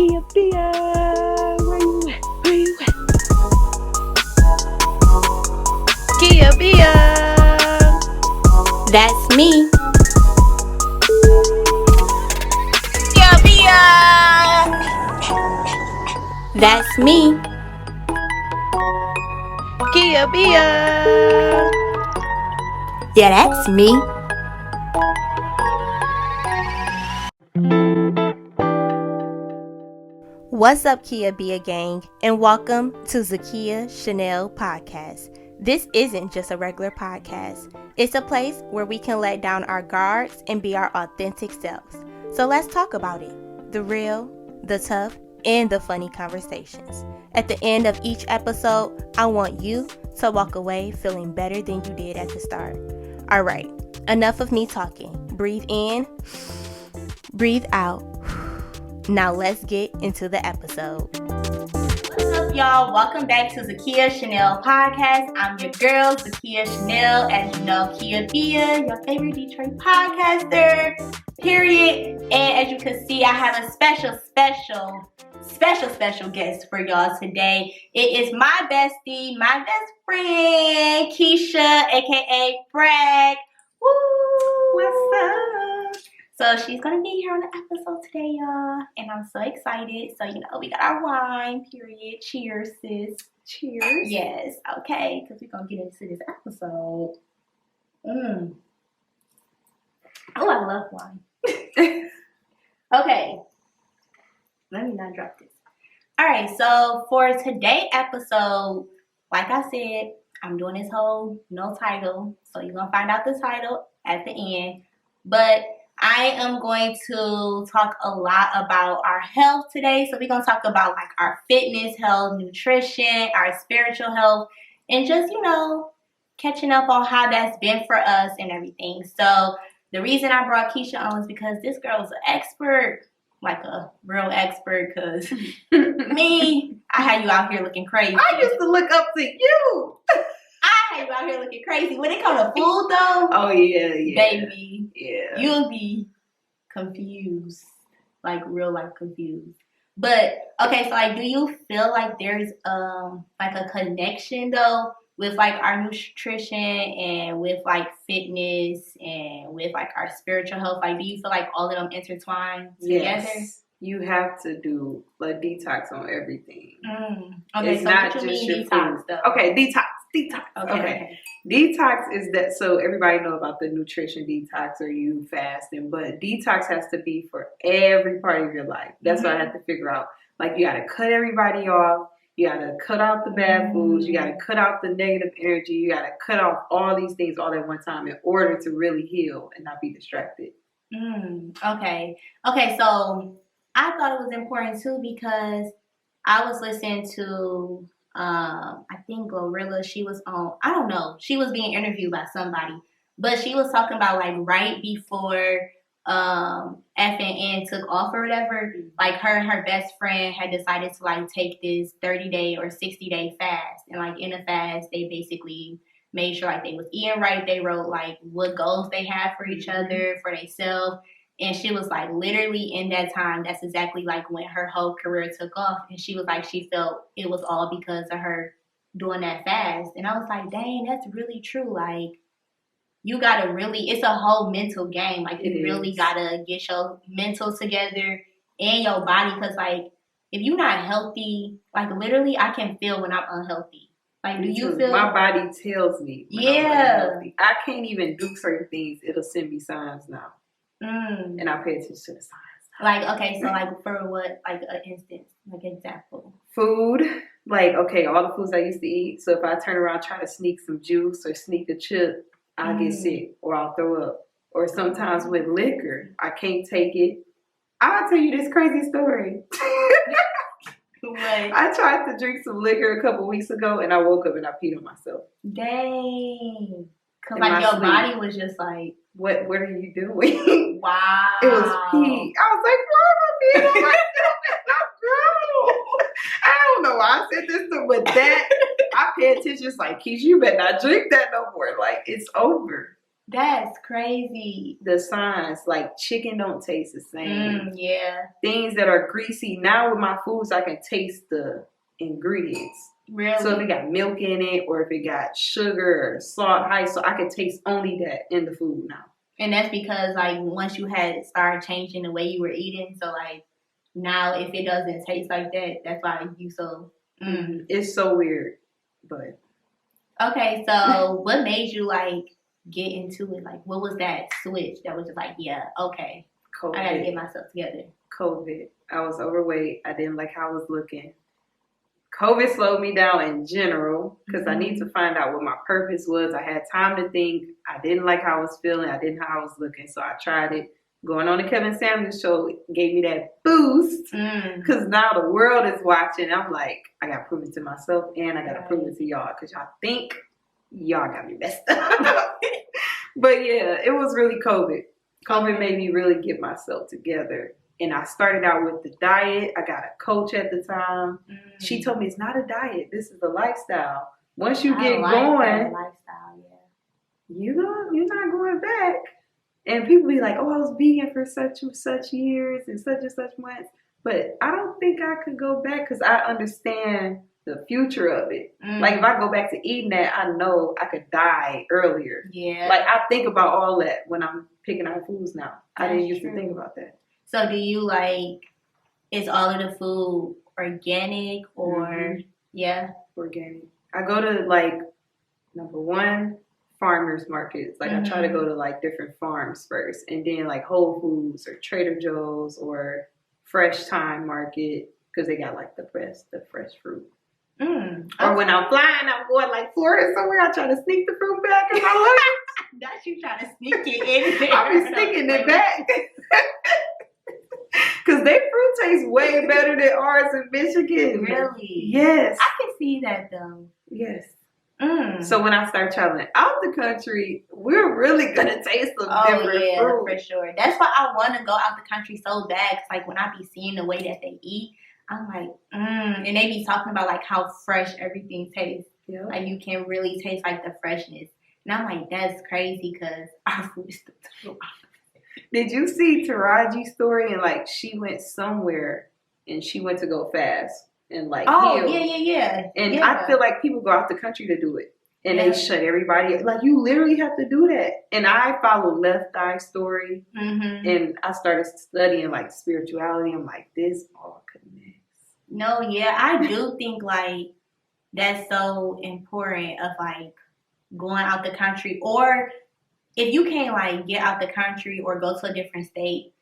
Zakia where you at? Where you at? Zakia, that's me. Zakia, That's me. Zakia. Yeah, that's me. What's up, Kia Bia gang, and welcome to Zakia Chanel Podcast. This isn't just a regular podcast. It's a place where we can let down our guards and be our authentic selves. So let's talk about it. The real, the tough, and the funny conversations. At the end of each episode, I want you to walk away feeling better than you did at the start. All right, enough of me talking. Breathe in, breathe out. Now let's get into the episode. What's up, y'all? Welcome back to Zakia Chanel Podcast. I'm your girl, Zakia Chanel. As you know, Kia Bia, your favorite Detroit podcaster, period. And as you can see, I have a special guest for y'all today. It is my bestie, my best friend, Keisha, aka Bragg. Woo! What's up? So she's going to be here on the episode today, y'all. And I'm so excited. So, we got our wine, period. Cheers, sis. Cheers. Yes, okay. Because we're going to get into this episode. Oh, I love wine. Okay. Let me not drop this. All right. So, for today's episode, like I said, I'm doing this whole no title. So, you're going to find out the title at the end. But I am going to talk a lot about our health today. So we're going to talk about like our fitness, health, nutrition, our spiritual health, and just, catching up on how that's been for us and everything. So the reason I brought Keisha on was because this girl is an expert, like a real expert, because me, I had you out here looking crazy. I used to look up to you. I had you out here looking crazy. When it comes to food, though, Oh, yeah. baby, Yeah. you'll be confused, like real life confused. But okay, so like, do you feel like there's like a connection though with like our nutrition and with like fitness and with like our spiritual health? Like, do you feel like all of them intertwine together? Yes. You have to do a detox on everything. Okay, It's so not what you just mean your detox food. though? Okay, detox. Okay. Detox is that, so everybody know about the nutrition detox or you fasting, but detox has to be for every part of your life. That's what I have to figure out. Like, you got to cut everybody off. You got to cut out the bad foods. You got to cut out the negative energy. You got to cut off all these things all at one time in order to really heal and not be distracted. Okay, so I thought it was important too because I was listening to I think Glorilla. She was on, I don't know, she was being interviewed by somebody, but she was talking about like right before FNN took off or whatever, like her and her best friend had decided to like take this 30-day or 60-day fast, and like in the fast they basically made sure like they was eating right. They wrote like what goals they had for each other, for themselves. And she was like, literally in that time, that's exactly like when her whole career took off. And she was like, she felt it was all because of her doing that fast. And I was like, dang, that's really true. Like, you gotta really, it's a whole mental game. Like, you really gotta get your mental together and your body. Because, like, if you're not healthy, like, literally, I can feel when I'm unhealthy. Like, do you feel? My body tells me. Yeah. I can't even do certain things. It'll send me signs now. And I pay attention to the signs. Like, okay, so like for what, like an instance, like example. Food, like, okay, all the foods I used to eat. So if I turn around try to sneak some juice or sneak a chip, I'll get sick or I'll throw up. Or sometimes with liquor, I can't take it. I'll tell you this crazy story. What? I tried to drink some liquor a couple weeks ago and I woke up and I peed on myself. Dang. Because like your body was just like, what are you doing? Wow. It was pee. I was like, why am I peeing on myself? I don't know why I said this, but that, I pay attention. It's like, Keisha, you better not drink that no more. Like, it's over. That's crazy. The signs, like chicken don't taste the same. Yeah. Things that are greasy. Now with my foods, I can taste the ingredients. Really? So if it got milk in it or if it got sugar or salt, high, so I can taste only that in the food now. And that's because, like, once you had started changing the way you were eating, so, like, now if it doesn't taste like that, that's why you so... It's so weird, but... Okay, so what made you, like, get into it? Like, what was that switch that was just like, yeah, okay, COVID. I gotta get myself together? COVID. I was overweight. I didn't like how I was looking. COVID slowed me down in general because I need to find out what my purpose was. I had time to think. I didn't like how I was feeling. I didn't know how I was looking. So I tried it. Going on the Kevin Samuels show gave me that boost because now the world is watching. I'm like, I got to prove it to myself and I got to prove it to y'all because y'all think y'all got me messed up. But yeah, it was really COVID. COVID made me really get myself together. And I started out with the diet. I got a coach at the time. She told me it's not a diet. This is a lifestyle. Once you get going, you're not going back. And people be like, oh, I was vegan for such and such years and such months. But I don't think I could go back because I understand the future of it. Like if I go back to eating that, I know I could die earlier. Yeah. Like I think about all that when I'm picking out foods now. I didn't used to think about that. So do you like, is all of the food organic or, Organic. I go to like, number one, farmers markets. Like I try to go to like different farms first and then like Whole Foods or Trader Joe's or Fresh Time Market because they got like the fresh fruit. Or when I'm flying, I'm going like Florida somewhere. I try to sneak the fruit back because I love it. That's you trying to sneak it in there. I be sneaking it back. Because their fruit tastes way better than ours in Michigan. Really? Yes. I can see that though. Yes. So when I start traveling out the country, we're really going to taste some different fruit. For sure. That's why I want to go out the country so bad. Cause like when I be seeing the way that they eat, I'm like, and they be talking about like how fresh everything tastes. Yep. Like you can really taste like the freshness. And I'm like, that's crazy because our food is still Did you see Taraji's story? And like she went somewhere and she went to go fast and like heal. Yeah. And I feel like people go out the country to do it. And they shut everybody up. Like you literally have to do that. And I followed Left Eye's story and I started studying like spirituality. I'm like, this all connects. No, yeah, I do think like that's so important of like going out the country, or if you can't like get out the country or go to a different state,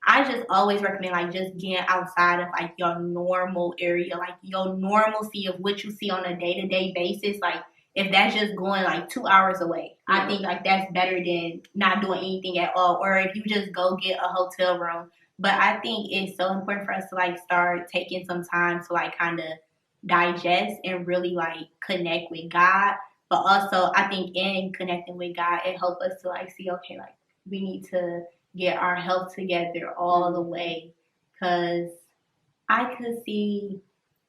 I just always recommend like just getting outside of like your normal area, like your normalcy of what you see on a day-to-day basis. Like if that's just going like 2 hours away, I think like that's better than not doing anything at all. Or if you just go get a hotel room. But I think it's so important for us to like start taking some time to like kind of digest and really like connect with God. But also I think in connecting with God, it helps us to like see, okay, like we need to get our health together all the way. Cause I could see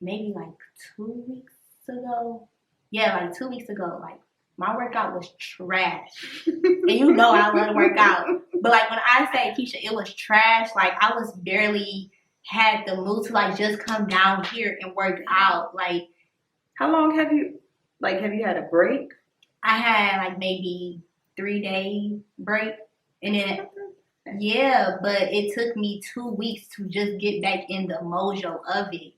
maybe like 2 weeks ago. Yeah, like 2 weeks ago, like my workout was trash. And you know I love to work out. But like when I say, Keisha, it was trash, like I was barely had the mood to like just come down here and work out. Like how long have you had a break? I had like maybe 3-day break. And then but it took me 2 weeks to just get back in the mojo of it.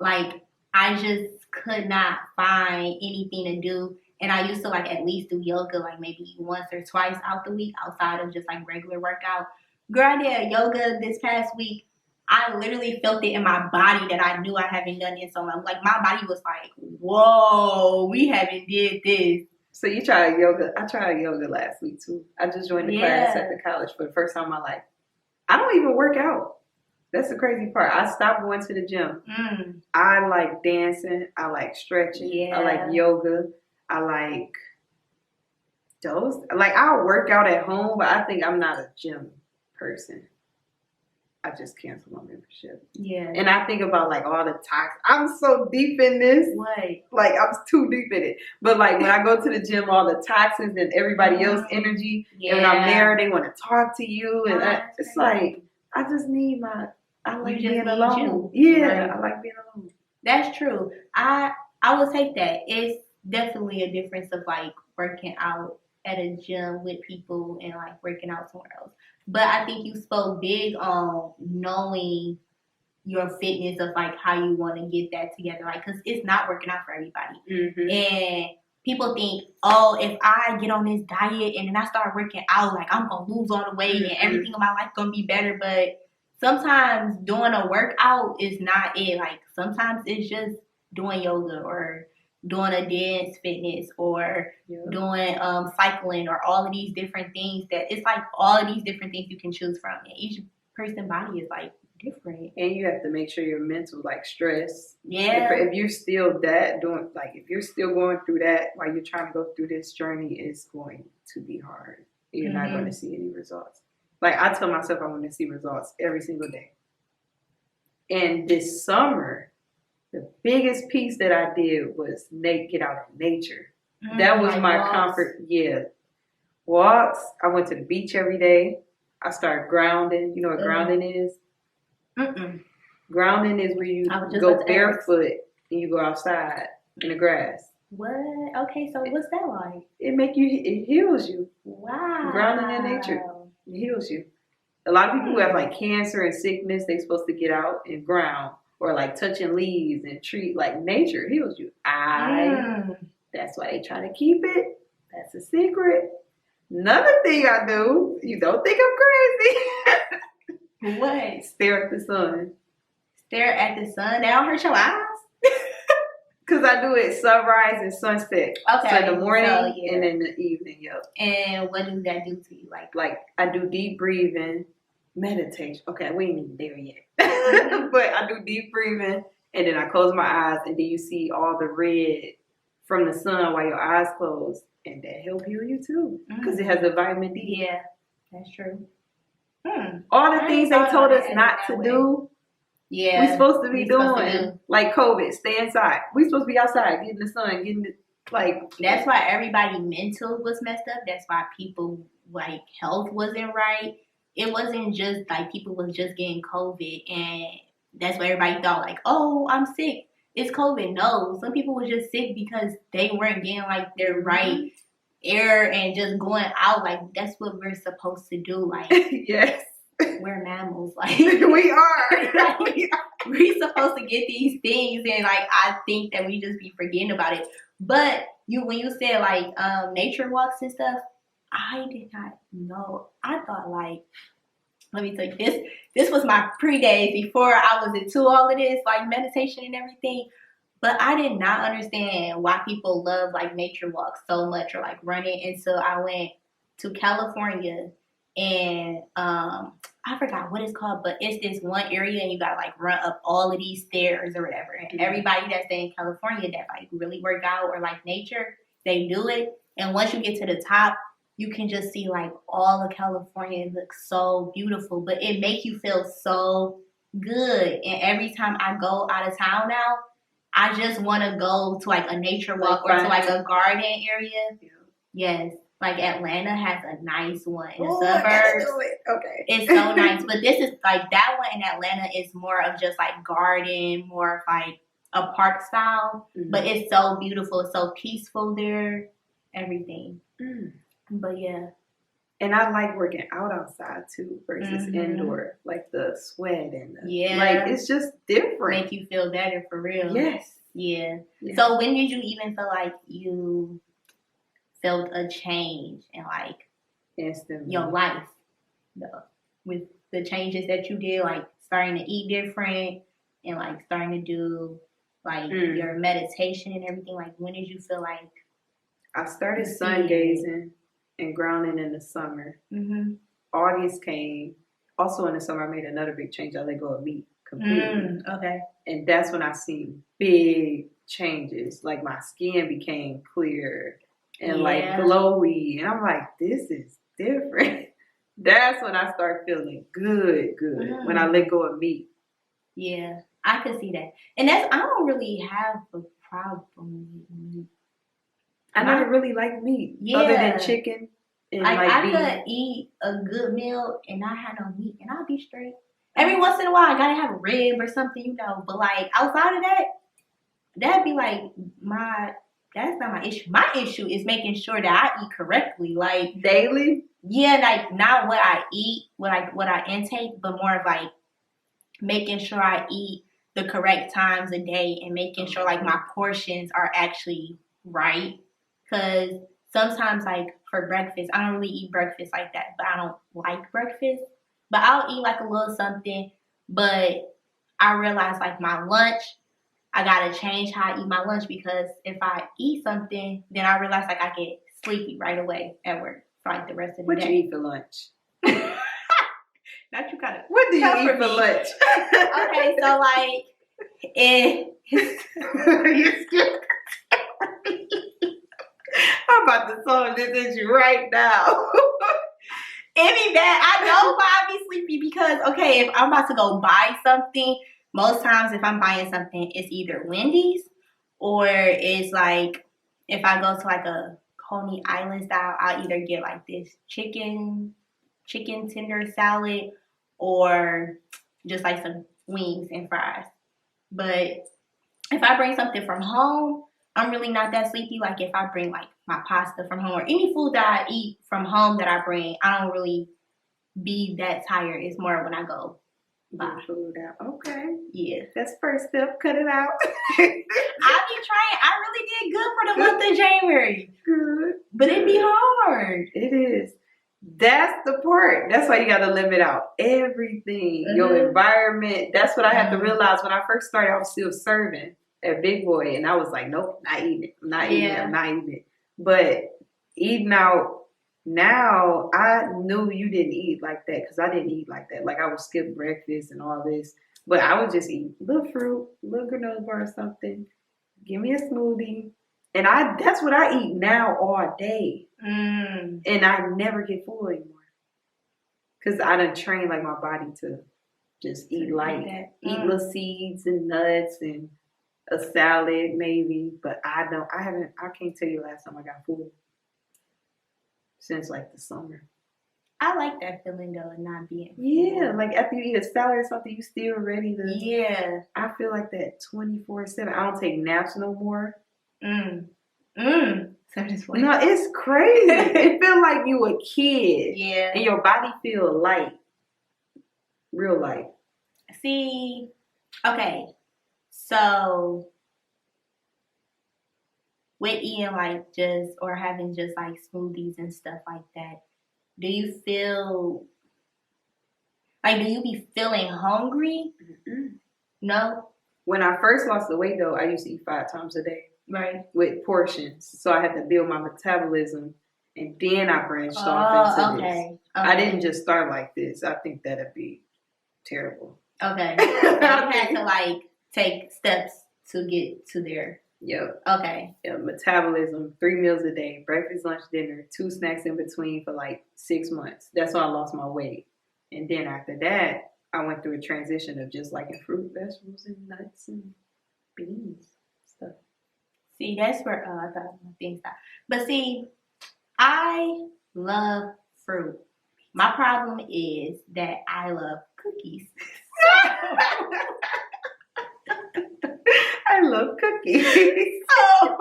Like I just could not find anything to do. And I used to like at least do yoga like maybe once or twice out the week outside of just like regular workout. Girl, I did yoga this past week. I literally felt it in my body that I knew I haven't done it so long. Like my body was like, whoa, we haven't did this. So you tried yoga. I tried yoga last week too. I just joined the class at the college for the first time in my life. I don't even work out. That's the crazy part. I stopped going to the gym. I like dancing. I like stretching. I like yoga. I like those. Like I'll work out at home, but I think I'm not a gym person. I just canceled my membership. Yeah. And I think about like all the toxic. I'm so deep in this. What? Like I'm too deep in it. But like when I go to the gym, all the toxins and everybody else's energy. And when I'm there, they want to talk to you. And it's like, I just need I like being alone. Yeah, right. I like being alone. That's true. I will take that. It's definitely a difference of like working out at a gym with people and like working out somewhere else. But I think you spoke big on knowing your fitness of like how you want to get that together. Like, because it's not working out for everybody. Mm-hmm. And people think, oh, if I get on this diet and then I start working out, like I'm going to lose all the weight and everything in my life going to be better. But sometimes doing a workout is not it. Like sometimes it's just doing yoga or doing a dance fitness or doing cycling or all of these different things that it's like all of these different things you can choose from. And each person's body is like different. And you have to make sure your mental like stress. Yeah. If you're still if you're still going through that while you're trying to go through this journey, it's going to be hard. You're not going to see any results. Like I tell myself I want to see results every single day. And this summer, the biggest piece that I did was get out in nature. That was my comfort. Yeah. Walks. I went to the beach every day. I started grounding. You know what grounding is? Grounding is where you go barefoot and you go outside in the grass. What? Okay, so what's that like? It heals you. Wow. Grounding in nature. It heals you. A lot of people who have like cancer and sickness, they're supposed to get out and ground. Or like touching leaves and trees, like nature heals you. That's why they try to keep it. That's a secret. Another thing I do, you don't think I'm crazy. What? Stare at the sun. Stare at the sun? That don't hurt your eyes? Because I do it sunrise and sunset. Okay. So in the morning and in the evening, And what does that do to you? Like I do deep breathing. Meditation. Okay, we ain't even there yet. But I do deep breathing and then I close my eyes and then you see all the red from the sun while your eyes closed. And that help heal you too. Because it has the vitamin D. Yeah, that's true. All the things they told us not to do. Yeah. We're supposed to be doing. Like COVID, stay inside. We're supposed to be outside, getting the sun, That's why everybody mental was messed up. That's why people like health wasn't right. It wasn't just like people was just getting COVID and that's what everybody thought like, oh, I'm sick. It's COVID. No, some people were just sick because they weren't getting like their right air and just going out. Like that's what we're supposed to do. Like yes, we're mammals. Like we are. Like, we're supposed to get these things and like I think that we just be forgetting about it. But when you said like nature walks and stuff, I did not know. I thought like, let me tell you, this was my pre-days before I was into all of this, like meditation and everything. But I did not understand why people love like nature walks so much or like running until I went to California and I forgot what it's called, but it's this one area and you gotta like run up all of these stairs or whatever. And everybody that's in California that like really work out or like nature, they do it. And once you get to the top, you can just see like all of California. It looks so beautiful, but it makes you feel so good. And every time I go out of town now, I just want to go to like a nature walk or to like a garden area. Yes. Like Atlanta has a nice one in the suburbs. Okay. It's so nice. But this is like that one in Atlanta is more of just like garden, more of like a park style. But it's so beautiful. It's so peaceful there. Everything. But yeah. And I like working out outside too versus indoor. Like the sweat and like it's just different. Make you feel better for real. Yes. Yeah. So when did you even feel like you felt a change in like instantly your life? With the changes that you did, like starting to eat different and like starting to do like your meditation and everything. Like when did you feel like I started sun gazing and grounding in the summer. August came. Also in the summer, I made another big change. I let go of meat completely. Okay. And that's when I seen big changes. Like my skin became clear and like glowy. And I'm like, this is different. That's when I start feeling good. When I let go of meat. Yeah, I could see that. And I don't really have a problem with meat. I never really liked meat. Yeah. Other than chicken and like I beef. could eat a good meal and not have no meat and I'll be straight. Every once in a while I gotta have a rib or something, but like outside of that, that'd be like that's not my issue. My issue is making sure that I eat correctly. Like daily? Yeah, like not what I eat, what I intake, but more of like making sure I eat the correct times a day and making sure like my portions are actually right. Cause sometimes like for breakfast, I don't really eat breakfast like that, but I don't like breakfast. But I'll eat like a little something. But I realize like my lunch, I gotta change how I eat my lunch because if I eat something, then I realize like I get sleepy right away at work for like the rest of the day. What you eat for lunch? Not you gotta. What do you eat for lunch? Okay, so like you scared? I'm about to solve this issue right now. It be bad. I know why I be sleepy because okay, if I'm about to go buy something, most times if I'm buying something, it's either Wendy's or it's like if I go to like a Coney Island style, I'll either get like this chicken tender salad or just like some wings and fries. But if I bring something from home, I'm really not that sleepy. Like if I bring like my pasta from home or any food that I eat from home that I bring, I don't really be that tired. It's more when I go buy food out. Okay. Yeah. That's first step. Cut it out. I be trying. I really did good for the month of January. Good. But it be hard. It is. That's the part. That's why you got to limit out everything. Mm-hmm. Your environment. That's what I had to realize when I first started. I was still serving at Big Boy. And I was like, nope, not eating it. I'm not eating it. I'm not eating it. But eating out now, I knew you didn't eat like that because I didn't eat like that. Like I would skip breakfast and all this. But I would just eat little fruit, little granola bar or something. Give me a smoothie. And that's what I eat now all day. And I never get full anymore. Because I done trained like my body to just eat light. Eat little seeds and nuts and a salad maybe. But I can't tell you the last time I got full. Since like the summer. I like that feeling though, not being full. Yeah, like after you eat a salad or something, you still ready to. Yeah. I feel like that 24/7. I don't take naps no more. No, it's crazy. It feel like you a kid. Yeah. And your body feel light. Real light. See, okay. So with eating like just or having just like smoothies and stuff like that, do you feel like do you be feeling hungry? Mm-mm. No. When I first lost the weight though, I used to eat 5 times a day. Right. With portions. So I had to build my metabolism and then I branched off into this. Okay. I didn't just start like this. I think that'd be terrible. Okay. So you had to like take steps to get to there. Yep. Okay. Yeah, metabolism, 3 meals a day, breakfast, lunch, dinner, 2 snacks in between for like 6 months. That's why I lost my weight. And then after that, I went through a transition of just liking fruit, vegetables, and nuts and beans stuff. See, that's where I thought my thing stopped. But see, I love fruit. My problem is that I love cookies. I love cookies. Oh,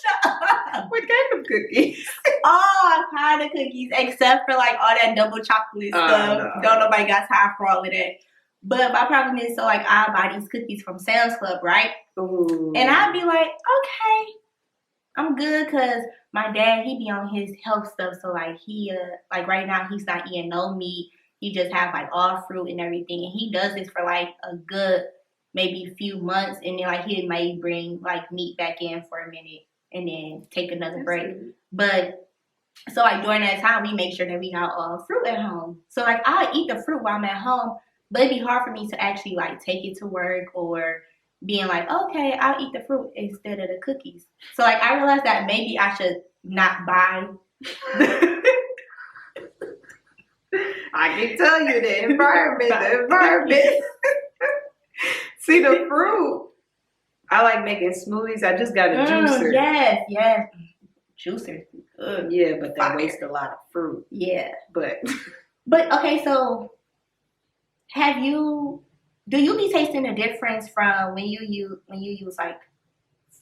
shut up. What kind of cookies? All kind of cookies, except for like all that double chocolate stuff. No. Don't nobody got time for all of that. But my problem is, so like I buy these cookies from Sam's Club, right? Ooh. And I'd be like, okay, I'm good, because my dad, he be on his health stuff. So like he, like right now he's not eating no meat. He just have like all fruit and everything. And he does this for like a good maybe few months. And then like he may bring like meat back in for a minute and then take another break. But so like during that time, we make sure that we got all fruit at home. So like I'll eat the fruit while I'm at home. But it'd be hard for me to actually like take it to work or being like, okay, I'll eat the fruit instead of the cookies. So like I realized that maybe I should not buy. I can tell you the environment. See, the fruit. I like making smoothies. I just got a juicer. Yes. Juicers. Yeah, but they waste a lot of fruit. Yeah. But okay, so do you be tasting the difference from when you use like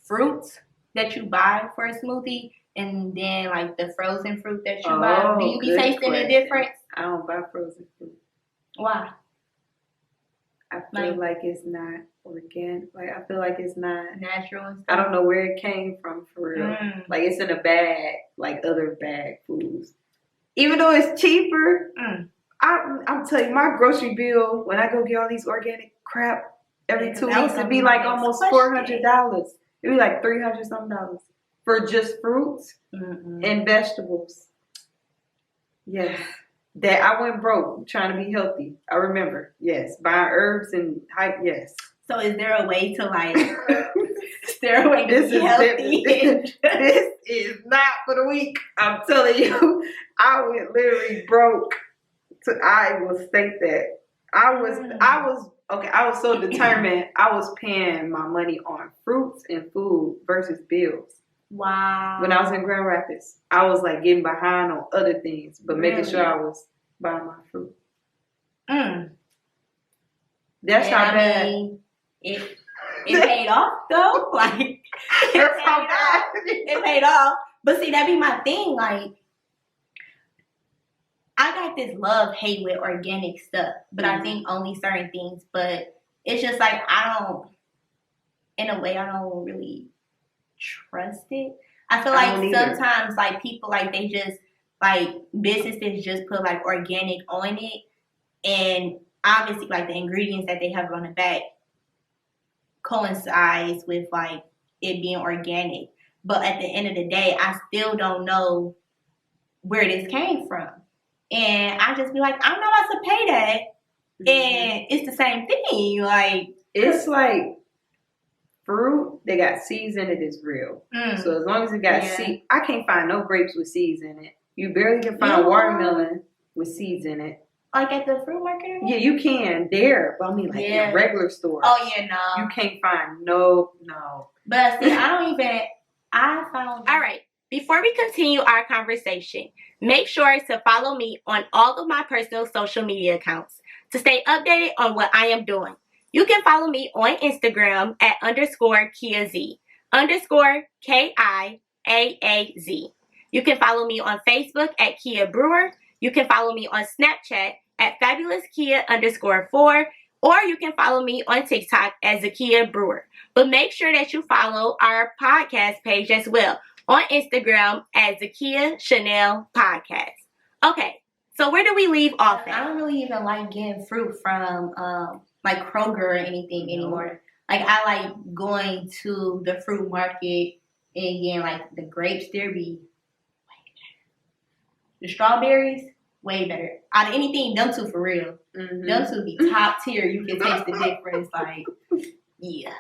fruits that you buy for a smoothie and then like the frozen fruit that you buy? Do you be tasting the difference? I don't buy frozen fruit. Why? I feel like it's not organic. Like I feel like it's not natural and stuff. I don't know where it came from for real. Like it's in a bag, like other bag foods. Even though it's cheaper, I'm telling you, my grocery bill when I go get all these organic crap every 2 weeks, it'd be like almost $400. It'd be like $300 something for just fruits and vegetables. Yes. That I went broke trying to be healthy. I remember. Yes. Buying herbs and yes. So is there a way to like is there a way to be healthy? This is not for the weak. I'm telling you. I went literally broke. I will state that. I was so determined. I was paying my money on fruits and food versus bills. Wow. When I was in Grand Rapids, I was like getting behind on other things, but making sure I was buying my fruit. That's how bad. It paid off though. Like it paid off. But see, that be my thing. Like I got this love-hate with organic stuff, but I think only certain things. But it's just like in a way, I don't really trust it. I feel like sometimes like people like they just like businesses just put like organic on it, and obviously like the ingredients that they have on the back coincides with like it being organic. But at the end of the day, I still don't know where this came from. And I just be like, I'm not about to pay that. And it's the same thing. Like it's like fruit, they got seeds in it is real. So as long as it got seeds, I can't find no grapes with seeds in it. You barely can find watermelon with seeds in it. Like at the fruit market? Yeah, you can there. But I mean like in regular stores. Oh yeah, no. You can't find no. But see, I found All right. Before we continue our conversation, make sure to follow me on all of my personal social media accounts to stay updated on what I am doing. You can follow me on Instagram at _KiaZ, _KIAAZ. You can follow me on Facebook at Kia Brewer. You can follow me on Snapchat at FabulousKia_4, or you can follow me on TikTok as Zakia Brewer. But make sure that you follow our podcast page as well on Instagram as Zakia Chanel Podcast. Okay, so where do we leave off at? I don't really even like getting fruit from like Kroger or anything anymore. Like I like going to the fruit market and getting like the grapes. There be way better. The strawberries way better. Out of anything, them two for real. Them two be top tier. You can taste the difference. Like yeah,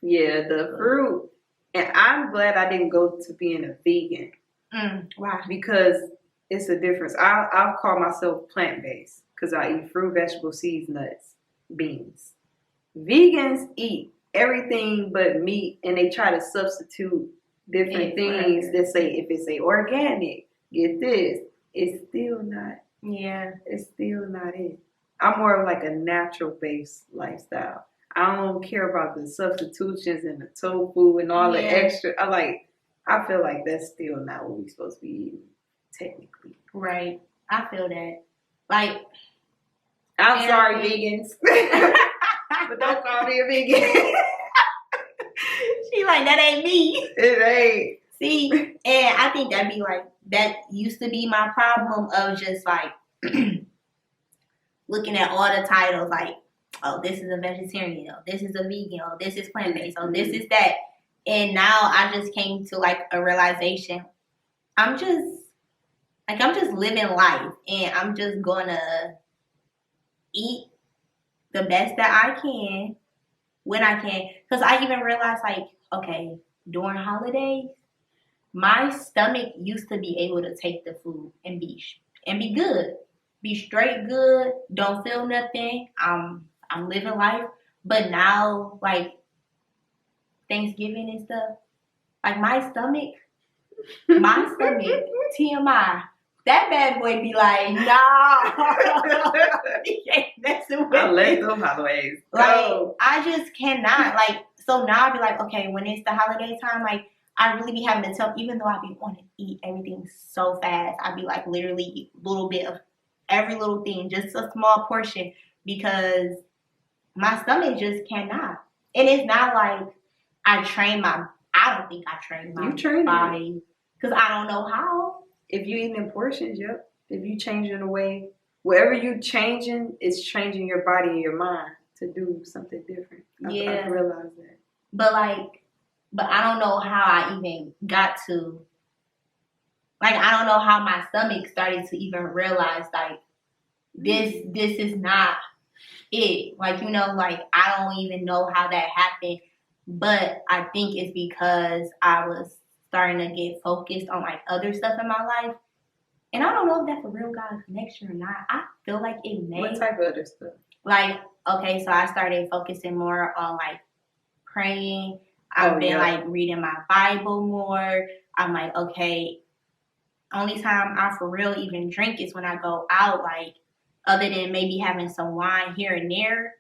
the fruit. And I'm glad I didn't go to being a vegan. Why? Because it's a difference. I'll call myself plant-based because I eat fruit, vegetables, seeds, nuts, beans. Vegans eat everything but meat, and they try to substitute different things that say, if it's organic, get this. It's still not. Yeah. It's still not it. I'm more of like a natural-based lifestyle. I don't care about the substitutions and the tofu and all the extra. I feel like that's still not what we're supposed to be eating, technically. Right. I feel that. Like, I'm sorry, vegans. But don't call me a vegan. She like, that ain't me. It ain't. See, and I think that used to be my problem of just like looking at all the titles like, oh, this is a vegetarian, oh, this is a vegan, oh, this is plant-based, oh, this is that. And now I just came to like a realization. I'm just living life, and I'm just gonna eat the best that I can when I can. Because I even realized like, okay, during holidays, my stomach used to be able to take the food and be good. be straight good, don't feel nothing. I'm living life. But now, like Thanksgiving and stuff, like my stomach, TMI. That bad boy be like, nah, he ain't messing with I let me. them holidays go. Like, I just cannot. Like, so now I be like, okay, when it's the holiday time, like, I really be having to tell, even though I be wanting to eat everything so fast, I be like literally eat a little bit of every little thing, just a small portion, because my stomach just cannot. And it's not like I don't think I train my body, because I don't know how. If you eating in portions, yep. If you changing the way, wherever you changing, it's changing your body and your mind to do something different. I realize that. But I don't know how I even got to, like, I don't know how my stomach started to even realize, like, this is not it. Like, like, I don't even know how that happened. But I think it's because I was starting to get focused on, like, other stuff in my life. And I don't know if that's a real God connection or not. I feel like it may. What type of other stuff? Like, okay, so I started focusing more on, like, praying. I've been, like, reading my Bible more. I'm like, okay, only time I for real even drink is when I go out, like, other than maybe having some wine here and there.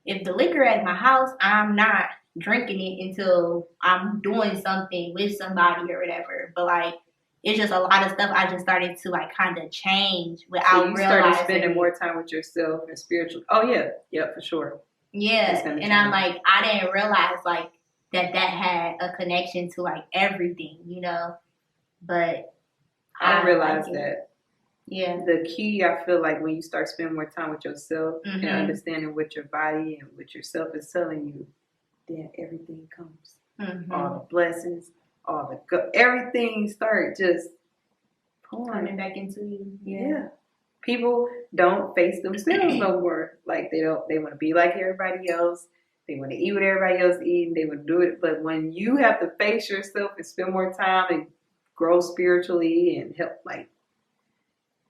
If the liquor at my house, I'm not drinking it until I'm doing something with somebody or whatever. But, like, it's just a lot of stuff I just started to, like, kind of change without realizing. So you started spending more time with yourself and spiritual. Oh, yeah, for sure. Yeah, and I'm like, I didn't realize, like, that had a connection to, like, everything, But I realized that. Yeah. The key, I feel like, when you start spending more time with yourself and understanding what your body and what yourself is telling you, then everything comes. All the blessings, everything start just coming back into you. Yeah. People don't face themselves no more. Like, they want to be like everybody else. They want to eat what everybody else eating. They want to do it. But when you have to face yourself and spend more time and grow spiritually and help, like,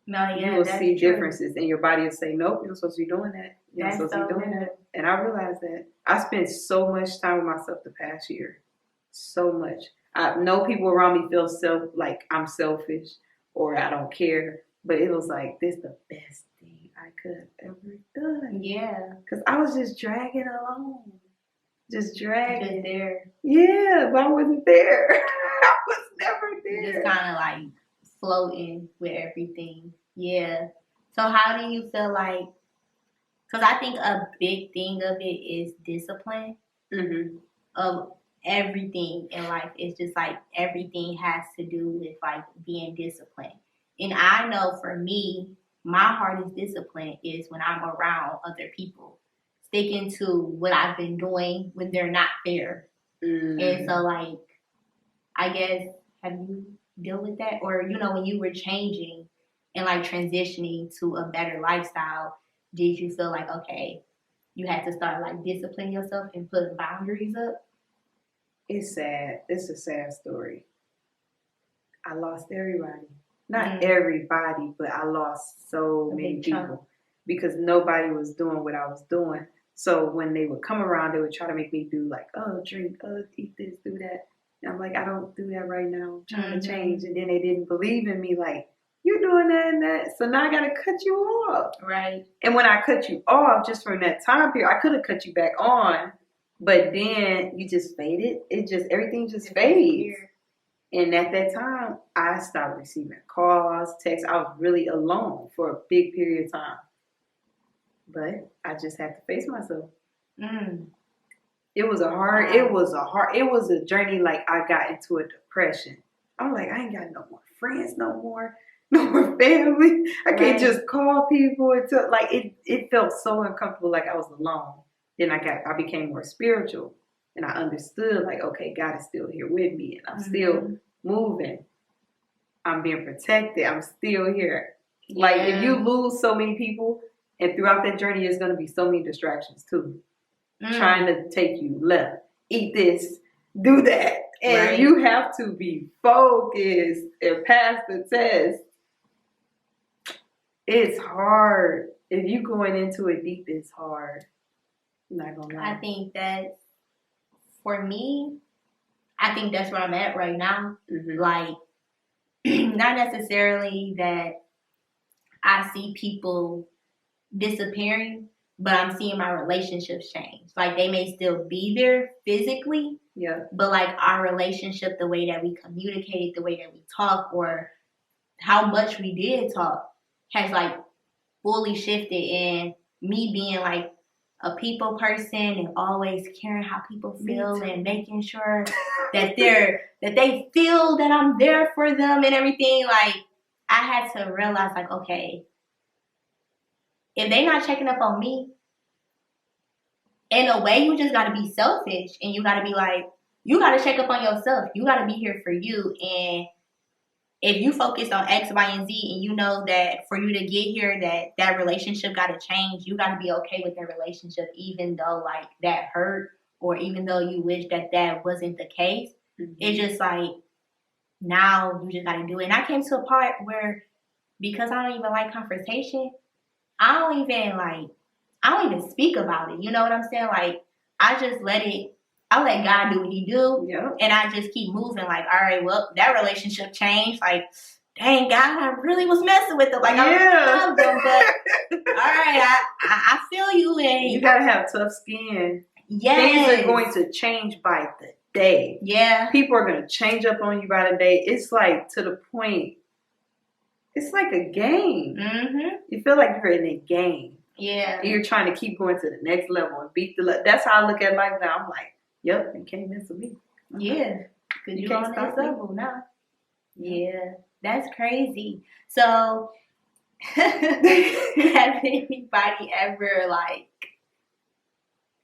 you will see differences, and your body will say, nope, you're not supposed to be doing that. You're not supposed to be doing that. And I realized that. I spent so much time with myself the past year. So much. I know people around me feel like I'm selfish or I don't care. But it was like, this is the best thing I could have ever done. Yeah. Because I was just dragging along. Just dragging. Just there. Yeah, but I wasn't there. I was never there. Just kind of like floating with everything. Yeah. So how do you feel like, because I think a big thing of it is discipline of everything in life. It's just like everything has to do with, like, being disciplined. And I know for me, my hardest discipline is when I'm around other people, sticking to what I've been doing when they're not there. And so, like, I guess, have you dealt with that? Or, when you were changing and, like, transitioning to a better lifestyle, did you feel like, okay, you had to start, like, disciplining yourself and put boundaries up? It's sad. It's a sad story. I lost everybody. Not everybody, but I lost so many people because nobody was doing what I was doing. So when they would come around, they would try to make me do, like, drink, eat this, do that. And I'm like, I don't do that right now. I'm trying to change. And then they didn't believe in me, like, you're doing that and that. So now I got to cut you off. Right. And when I cut you off, just from that time period, I could have cut you back on, but then you just faded. Everything just fades. And at that time, I stopped receiving calls, texts. I was really alone for a big period of time. But I just had to face myself. It was a journey. Like, I got into a depression. I'm like, I ain't got no more friends, no more family. I can't just call people until, like, it felt so uncomfortable, like I was alone. Then I became more spiritual, and I understood, like, okay, God is still here with me, and I'm still moving. I'm being protected. I'm still here. Yeah. Like, if you lose so many people, and throughout that journey, there's going to be so many distractions too. Trying to take you left. Eat this, do that. And you have to be focused and pass the test. It's hard. If you going into it deep, it's hard. I'm not gonna lie. I think that for me, I think that's where I'm at right now. Mhm. Like, not necessarily that I see people disappearing, but I'm seeing my relationships change. Like, they may still be there physically, Yeah. but like our relationship, the way that we communicate, the way that we talk, or how much we did talk, has like fully shifted. And me being like a people person and always caring how people feel and making sure that they feel that I'm there for them and everything, like I had to realize, like, okay, if they not checking up on me, in a way, you just got to be selfish, and you got to be like, you got to check up on yourself. You got to be here for you. And if you focus on X, Y, and Z, and you know that for you to get here, that relationship got to change, you got to be okay with that relationship, even though like that hurt, or even though you wish that wasn't the case. Mm-hmm. It's just like, now you just got to do it. And I came to a part where, because I don't even like confrontation, I don't even speak about it. You know what I'm saying? Like, I let God do what he do. Yeah. And I just keep moving. Like, all right, well, that relationship changed. Like, dang, God, I really was messing with them. Like, I really loved them. But, all right, I feel you. And you got to have tough skin. Yes. Things are going to change by the day. Yeah. People are going to change up on you by the day. It's like, to the point, it's like a game. Mm-hmm. You feel like you're in a game. Yeah. And you're trying to keep going to the next level and beat the level. That's how I look at life now. I'm like, yep, you can't mess with me. Yeah. Because You you're can't on stop next me. level now. Yeah. That's crazy. So, have anybody ever, like,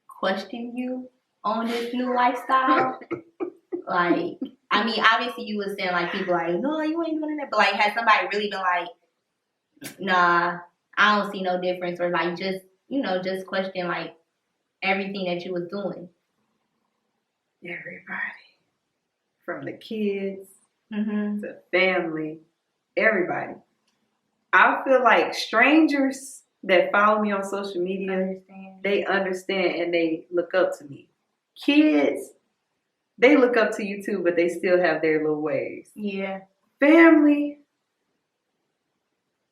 questioned you on this new lifestyle? Like, I mean, obviously you were saying, like, people like, no, you ain't doing that. But, like, has somebody really been like, nah, I don't see no difference? Or, like, just question, like, everything that you was doing? Everybody. From the kids Mm-hmm. to family, everybody. I feel like strangers that follow me on social media, they understand and they look up to me. Kids, they look up to you too, but they still have their little ways. Yeah. Family,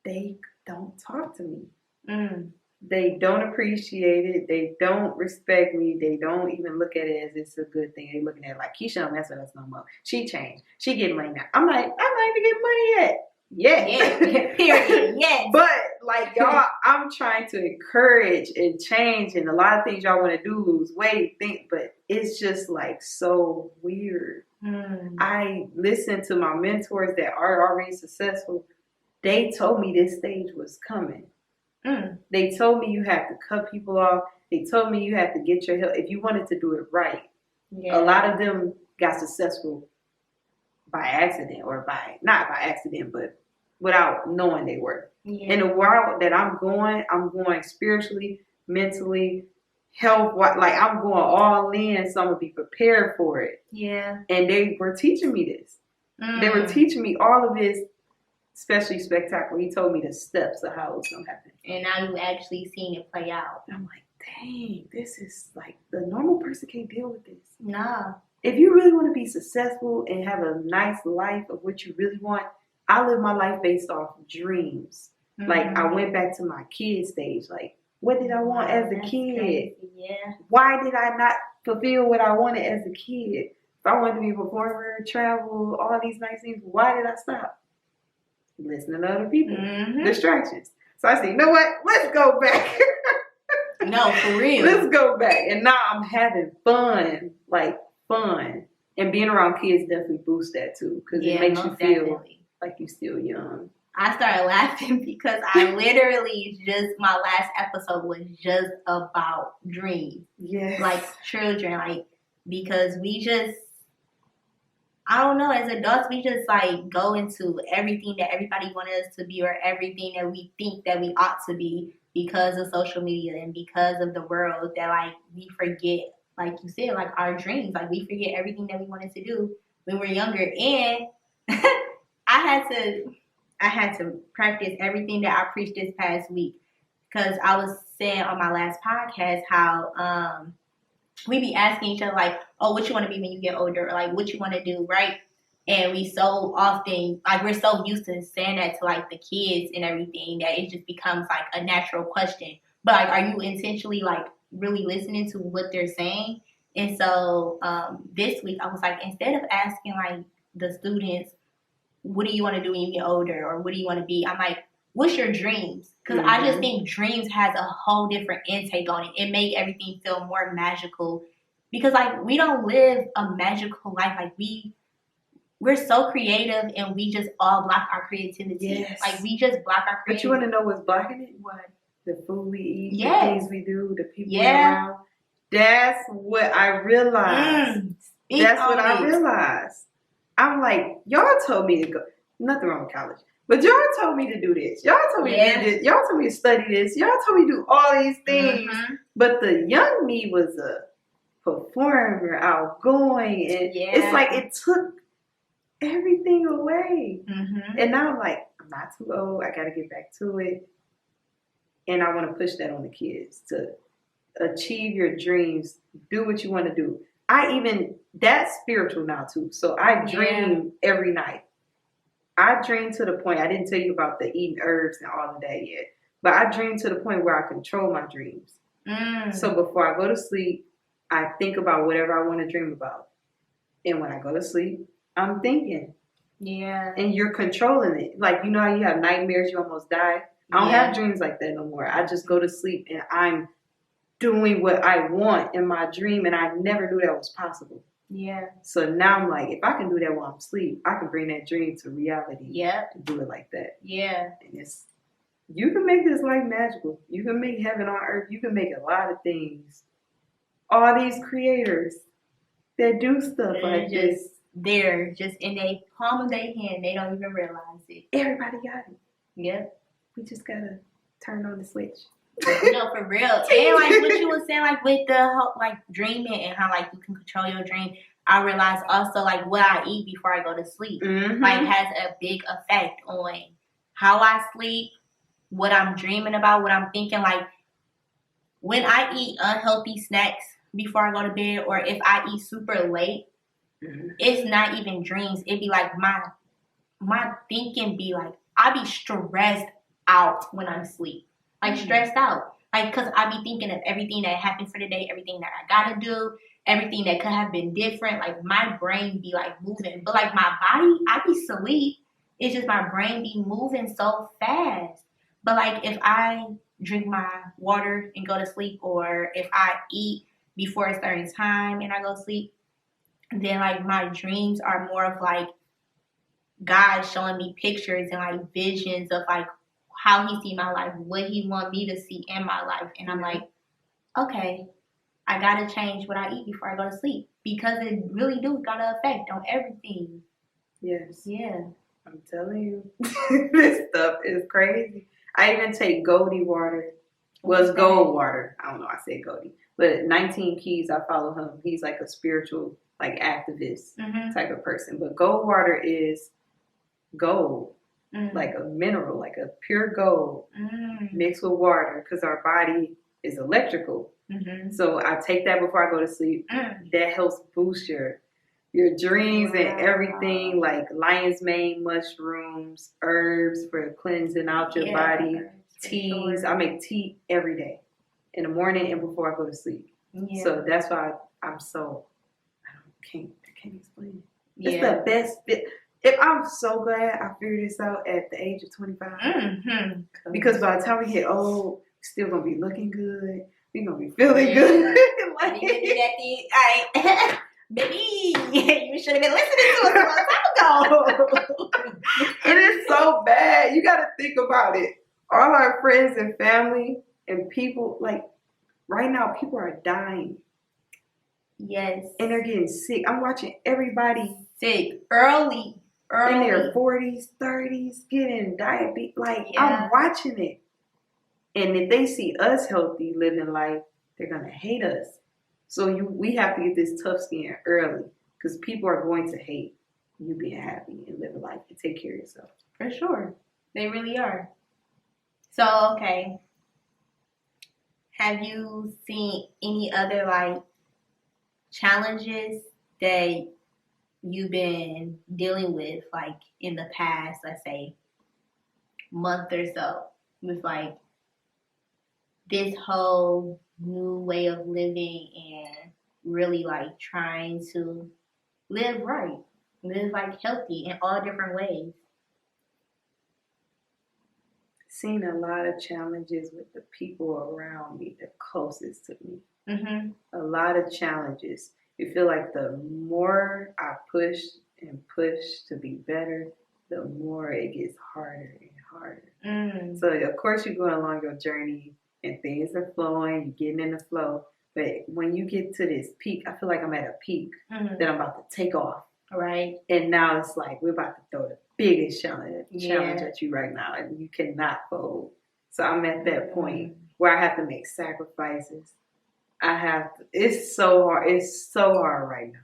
they don't talk to me. Mm. They don't appreciate it. They don't respect me. They don't even look at it as it's a good thing. They're looking at it like, Keisha don't mess with us no more. She changed. She getting money now. I'm like, I'm not even getting money yet. Yeah. Period. Yes. But like y'all, I'm trying to encourage and change, and a lot of things y'all want to do, lose weight, but it's just like so weird. Mm. I listen to my mentors that are already successful. They told me this stage was coming. Mm. They told me you have to cut people off. They told me you have to get your help if you wanted to do it right. Yeah. A lot of them got successful by accident, or not by accident, but without knowing they were. Yeah. In the world that I'm going spiritually, mentally, health, like I'm going all in, so I'm gonna be prepared for it. Yeah. And they were teaching me this. Mm. They were teaching me all of this, especially Spectacular. He told me the steps of how it's gonna happen. And now you actually seen it play out. I'm like, dang, this is like, the normal person can't deal with this. Nah. If you really want to be successful and have a nice life of what you really want, I live my life based off dreams. Mm-hmm. Like, I went back to my kid stage. Like, what did I want as a That's kid? crazy. Yeah. Why did I not fulfill what I wanted as a kid? If I wanted to be a performer, travel, all these nice things, why did I stop? Listening to other people. Mm-hmm. Distractions. So I said, you know what? Let's go back. No, for real. Let's go back. And now I'm having fun. Like, fun. And being around kids definitely boosts that too. Because it makes you feel definitely. like you're still young. I started laughing because I literally my last episode was just about dreams. Yes. Like children, like, because I don't know, as adults, we just like go into everything that everybody wants us to be, or everything that we think that we ought to be, because of social media and because of the world, that like we forget, like you said, like our dreams. Like we forget everything that we wanted to do when we were younger. And I had to I had to practice everything that I preached this past week. Because I was saying on my last podcast how we be asking each other, like, oh, what you want to be when you get older? Or, like, what you want to do, right? And we so often, like, we're so used to saying that to, like, the kids and everything that it just becomes, like, a natural question. But, like, are you intentionally, like, really listening to what they're saying? And so this week I was like, instead of asking, like, the students, what do you want to do when you get older? Or what do you want to be? I'm like, what's your dreams? Because I just think dreams has a whole different intake on it. It made everything feel more magical. Because, like, we don't live a magical life. Like, we're so creative and we just all block our creativity. Yes. Like, we just block our creativity. But you want to know what's blocking it? What? The food we eat, Yes. the things we do, the people around. That's what I realized. That's what I realized. I'm like, y'all told me to go. Nothing wrong with college. But y'all told me to do this. Y'all told me to do this. Y'all told me to study this. Y'all told me to do all these things. But the young me was a performer, outgoing. And it's like it took everything away. And now I'm like, I'm not too old. I got to get back to it. And I want to push that on the kids to achieve your dreams. Do what you want to do. That's spiritual now too. So I dream every night. I dream to the point, I didn't tell you about the eating herbs and all of that yet, but I dream to the point where I control my dreams. So before I go to sleep, I think about whatever I want to dream about. And when I go to sleep, I'm thinking. Yeah. And you're controlling it. Like, you know how you have nightmares, you almost die? I don't have dreams like that no more. I just go to sleep and I'm doing what I want in my dream, and I never knew that was possible. Yeah. So now I'm like, if I can do that while I'm asleep, I can bring that dream to reality. Yeah. And do it like that. Yeah. And you can make this life magical. You can make heaven on earth. You can make a lot of things. All these creators that do stuff like this. They're just in the palm of their hand. They don't even realize it. Everybody got it. Yep. We just gotta turn on the switch. No, for real. And like what you was saying, like with the whole, like dreaming and how like you can control your dream. I realized also like what I eat before I go to sleep like has a big effect on how I sleep, what I'm dreaming about, what I'm thinking. Like when I eat unhealthy snacks before I go to bed, or if I eat super late, it's not even dreams. It be like my thinking be like I be stressed out when I'm asleep. Like stressed out. Like, cause I be thinking of everything that happened for the day, everything that I gotta do, everything that could have been different. Like my brain be like moving. But like my body, I be asleep. It's just my brain be moving so fast. But like if I drink my water and go to sleep, or if I eat before a certain time and I go to sleep, then like my dreams are more of like God showing me pictures and like visions of like how he see my life, what he want me to see in my life. And I'm like, okay, I got to change what I eat before I go to sleep, because it really do got an effect on everything. Yes. Yeah. I'm telling you, this stuff is crazy. I even take Goldie water. Well, it's gold water. I don't know. I said Goldie. But 19 Keys, I follow him. He's like a spiritual, like activist type of person. But gold water is gold. Like a mineral, like a pure gold mixed with water, because our body is electrical. So I take that before I go to sleep. That helps boost your dreams and everything, like lion's mane, mushrooms, herbs for cleansing out your body, teas. I make tea every day in the morning and before I go to sleep. So that's why I can't explain it. It's the best fit. I'm so glad I figured this out at the age of 25. Because by the time we get old, we're still going to be looking good. We're going to be feeling good. Like, baby, you should have been listening to us a long time ago. It is so bad. You got to think about it. All our friends and family and people, like right now, people are dying. Yes. And they're getting sick. I'm watching everybody sick early. In their 40s, 30s, getting diabetes. Like, I'm watching it. And if they see us healthy, living life, they're going to hate us. So we have to get this tough skin early, because people are going to hate you being happy and living life and take care of yourself. For sure. They really are. So, okay. Have you seen any other like challenges that you've been dealing with like in the past, let's say, month or so, with like this whole new way of living and really like trying to live right, live like healthy in all different ways? Seen a lot of challenges with the people around me, the closest to me. Mm-hmm. A lot of challenges. You feel like the more I push and push to be better, the more it gets harder and harder. Mm. So of course you're going along your journey and things are flowing, you're getting in the flow. But when you get to this peak, I feel like I'm at a peak that I'm about to take off. Right. And now it's like we're about to throw the biggest challenge at you right now, and you cannot fold. So I'm at that point where I have to make sacrifices. It's so hard. It's so hard right now.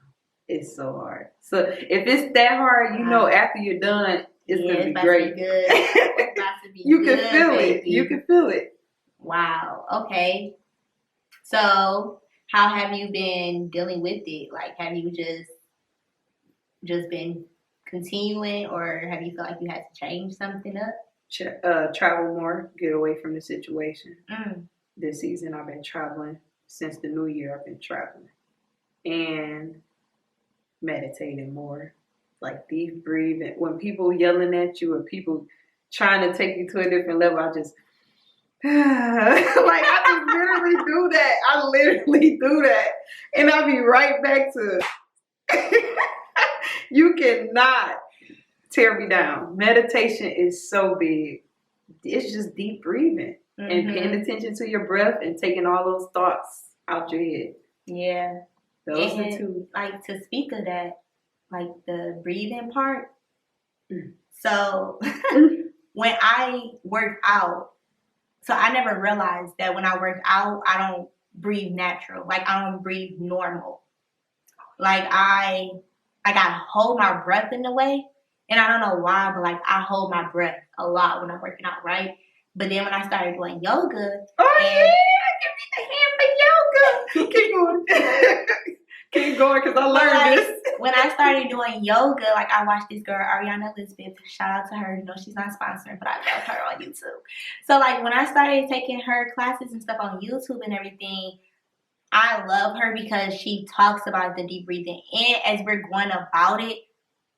It's so hard. So if it's that hard, you know, after you're done, it's gonna be great. It's about to be You good, can feel baby. it. You can feel it. Wow. Okay. So how have you been dealing with it? Like, have you just been continuing, or have you felt like you had to change something up? Travel more, get away from the situation. Mm. This season I've been traveling. Since the new year I've been traveling. And meditating more. Like deep breathing. When people yelling at you or people trying to take you to a different level, I just I just literally do that. I literally do that. And I'll be right back to you cannot tear me down. Meditation is so big. It's just deep breathing and paying attention to your breath and taking all those thoughts out your head. Yeah. Those are two. Like, to speak of that, like the breathing part. So when I work out, so I never realized that when I work out, I don't breathe natural. Like, I don't breathe normal. Like, I gotta hold my breath in the way. And I don't know why, but like I hold my breath a lot when I'm working out, right? But then when I started doing yoga, give me the hand for yoga. Keep going. Keep going, because I learned this. When I started doing yoga, like I watched this girl, Ariana Elizabeth, shout out to her. You know, she's not sponsored, but I love her on YouTube. So like when I started taking her classes and stuff on YouTube and everything, I love her because she talks about the deep breathing. And as we're going about it,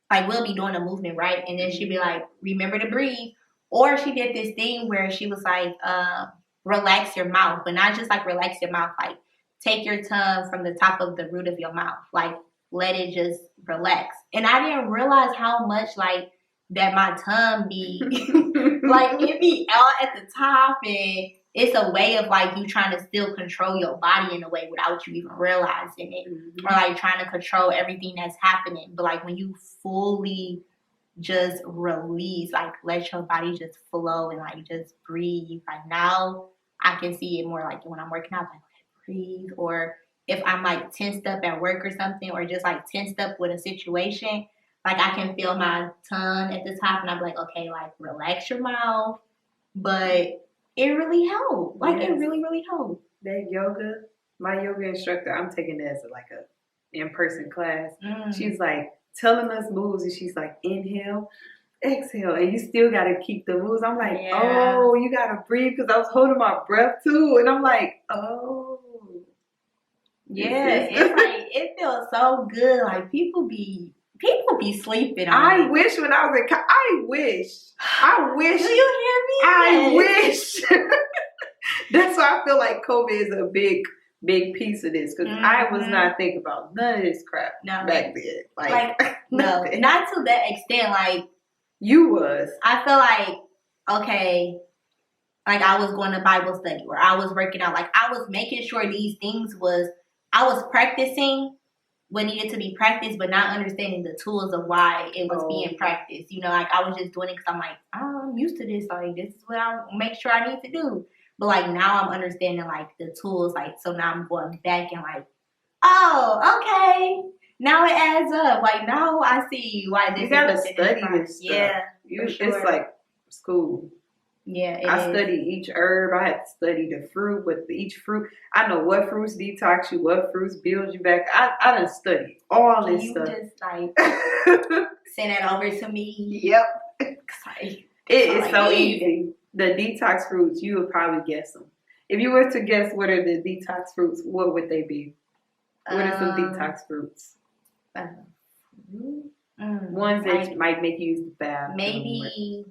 like we'll be doing a movement, right? And then she'd be like, remember to breathe. Or she did this thing where she was like, relax your mouth, but not just like relax your mouth, like take your tongue from the top of the root of your mouth, like let it just relax. And I didn't realize how much like that my tongue be like it be out at the top, and it's a way of like you trying to still control your body in a way without you even realizing it, or like trying to control everything that's happening. But like when you fully just release, like let your body just flow and like just breathe. Like now I can see it more like when I'm working out, like breathe. Or if I'm like tensed up at work or something, or just like tensed up with a situation, like I can feel my tongue at the top and I'm like, okay, like relax your mouth. But it really helped. Like it really, really helped. That yoga, my yoga instructor, I'm taking it as like a in-person class. She's like telling us moves, and she's like, inhale, exhale, and you still got to keep the moves. I'm like, oh, you got to breathe, because I was holding my breath too, and I'm like, oh. Yeah, it's like, it feels so good. Like people be sleeping on I it. wish when I was in I wish. Do you hear me? I wish. That's why I feel like COVID is a big piece of this, because I was not thinking about none of this crap back then. Like no, not to that extent. Like you was. I feel like, okay, like I was going to Bible study, or I was working out. Like I was making sure these things I was practicing what needed to be practiced, but not understanding the tools of why it was being practiced. You know, like I was just doing it because I'm like, oh, I'm used to this. Like this is what I make sure I need to do. But like now I'm understanding like the tools. Like so now I'm going back and like, oh, okay, now it adds up. Like now I see why this. You gotta study this stuff. Yeah, It's like school. Yeah, I studied each herb. I had to study the fruit with each fruit. I know what fruits detox you, what fruits build you back. I done studied all this stuff. You just like send that over to me. Yep. Like, It is so easy. The detox fruits, you would probably guess them. If you were to guess what are the detox fruits, what would they be? What are some detox fruits? Ones that might make you use the bathroom. Maybe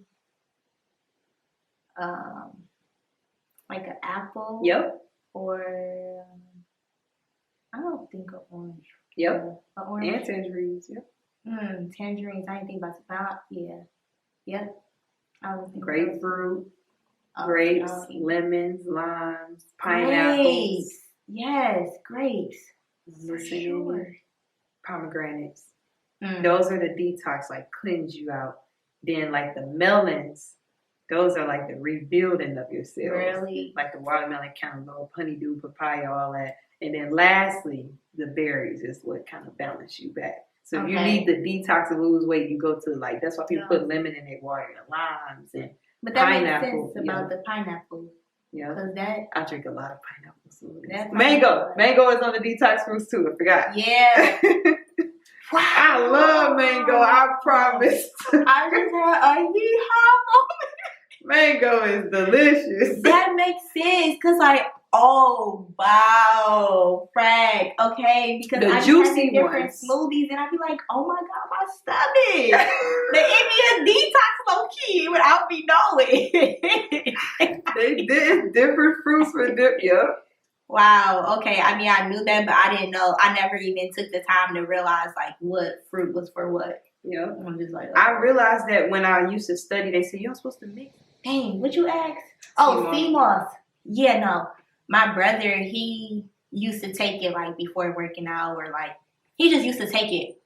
like an apple. Yep. Or I don't think an orange. Yep. An orange. And tangerines. Yep. Tangerines. I didn't think about that. Yeah. Yep. I was grapefruit, grapes, lemons, limes, pineapples. Grapes. Yes, grapes. For sure. Pomegranates. Those are the detox, like cleanse you out. Then like the melons, those are like the rebuilding of your cells. Really? Like the watermelon, cantaloupe, honeydew, papaya, all that. And then lastly, the berries is what kind of balance you back. So if you need the detox to lose weight, you go to like, that's why people put lemon in their water and limes and but that pineapple. Makes sense about the pineapple. Yeah. Because I drink a lot of pineapple smoothies. Mango is on the detox fruits too. I forgot. Yeah. Wow. I love mango. I promise. I just had a yeehaw. Mango is delicious. That makes sense. Because oh, wow, Frank. Okay, because the I juicy different smoothies, and I'd be like, oh my God, my stomach. The Indian detox low key without me knowing. They did different fruits for different. Yep. Wow. Okay. I mean, I knew that, but I didn't know. I never even took the time to realize like what fruit was for what. Yeah. I'm just like, I realized that when I used to study, they said you're not supposed to mix. Dang, what you ask? Oh, sea moss. Yeah, no. My brother, he used to take it like before working out, or like he just used to take it,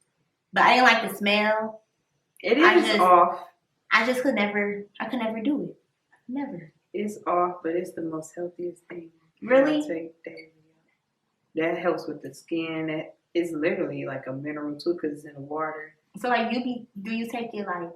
but I didn't like the smell. It is off. I could never do it. Never. It's off, but it's the most healthiest thing. Really? Take that helps with the skin. That is literally like a mineral too, because it's in the water. So like do you take it like?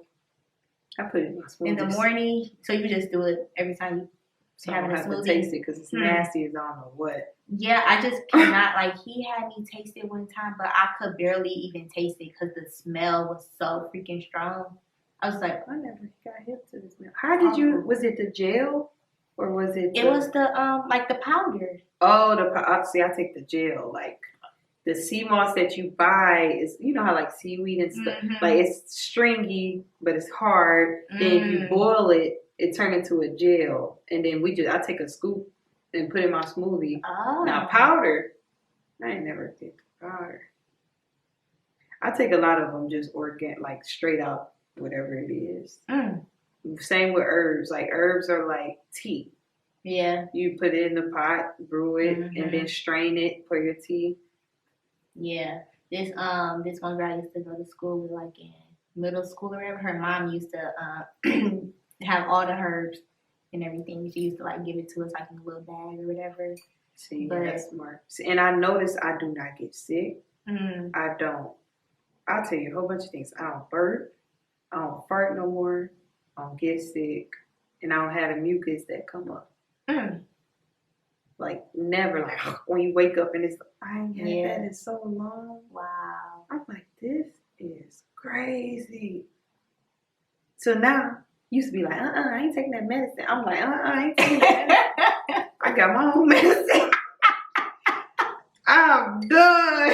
I put it in my smoothies. In the morning, so you just do it every time you. So I don't have to taste it because it's nasty as I don't know what. Yeah, I just cannot. Like, he had me taste it one time, but I could barely even taste it because the smell was so freaking strong. I was like, I never got hip to the smell. How did you? Was it the gel or was it? It was the like the powder. Oh, see, I take the gel. Like the sea moss that you buy is, you know how like seaweed and stuff, like it's stringy but it's hard. Then you boil it. It turned into a gel, and then I take a scoop and put it in my smoothie. Oh. Now powder, I ain't never did powder. I take a lot of them just organic, like straight out, whatever it is. Same with herbs. Like herbs are like tea. Yeah. You put it in the pot, brew it, and then strain it for your tea. Yeah. This one girl I used to go to school with, like in middle school or whatever. Her mom used to have all the herbs and everything. She used to like give it to us like in a little bag or whatever. See, that's smart. See, and I notice I do not get sick. I don't. I'll tell you a whole bunch of things. I don't burp. I don't fart no more. I don't get sick. And I don't have the mucus that come up. Like never, like when you wake up and it's I ain't had that in so long. Wow. I'm like, this is crazy. So now used to be like, I ain't taking that medicine. I'm like, I ain't taking that medicine. I got my own medicine. I'm done.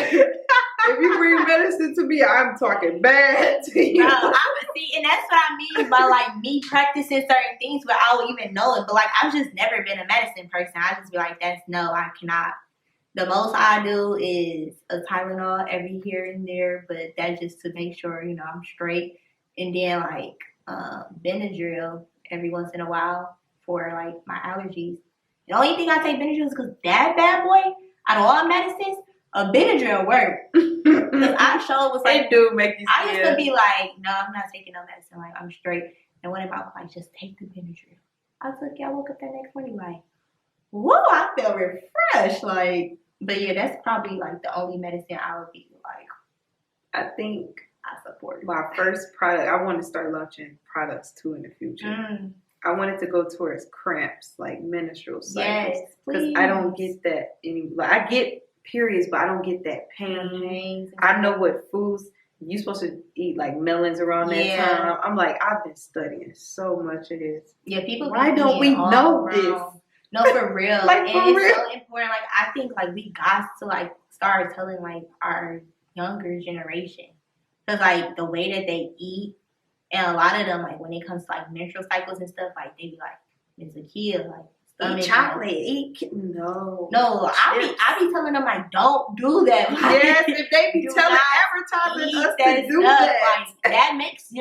If you bring medicine to me, I'm talking bad to you. See, and that's what I mean by like me practicing certain things without even knowing. But like, I've just never been a medicine person. I just be like, I cannot. The most I do is a Tylenol every here and there, but that's just to make sure, you know, I'm straight. And then like Benadryl every once in a while for like my allergies. The only thing I take Benadryl is because that bad boy, out of all medicines, a Benadryl worked. Because I sure was like, it do make you I used to be like, no, I'm not taking no medicine. Like, I'm straight. And one of my was like, just take the Benadryl. I took it. I woke up that next morning like, whoa, I feel refreshed. Like, but yeah, that's probably like the only medicine I would be like. I think I support. My first product, I want to start launching products too in the future. I wanted to go towards cramps, like menstrual cycles. Yes, because I don't get that anymore. Like, I get periods, but I don't get that pain. I know what foods you're supposed to eat, like melons around that time. I'm like, I've been studying so much of this. Yeah, people. Why don't we know this? No, for real. Like, and for it's real. so important. Like, I think like we got to like start telling like our younger generation, because like the way that they eat, and a lot of them like when it comes to like menstrual cycles and stuff, like they be like, "It's a kid, like eat chocolate, no. I be telling them like, don't do that. Like, yes, if they be advertising us to do that, like, that makes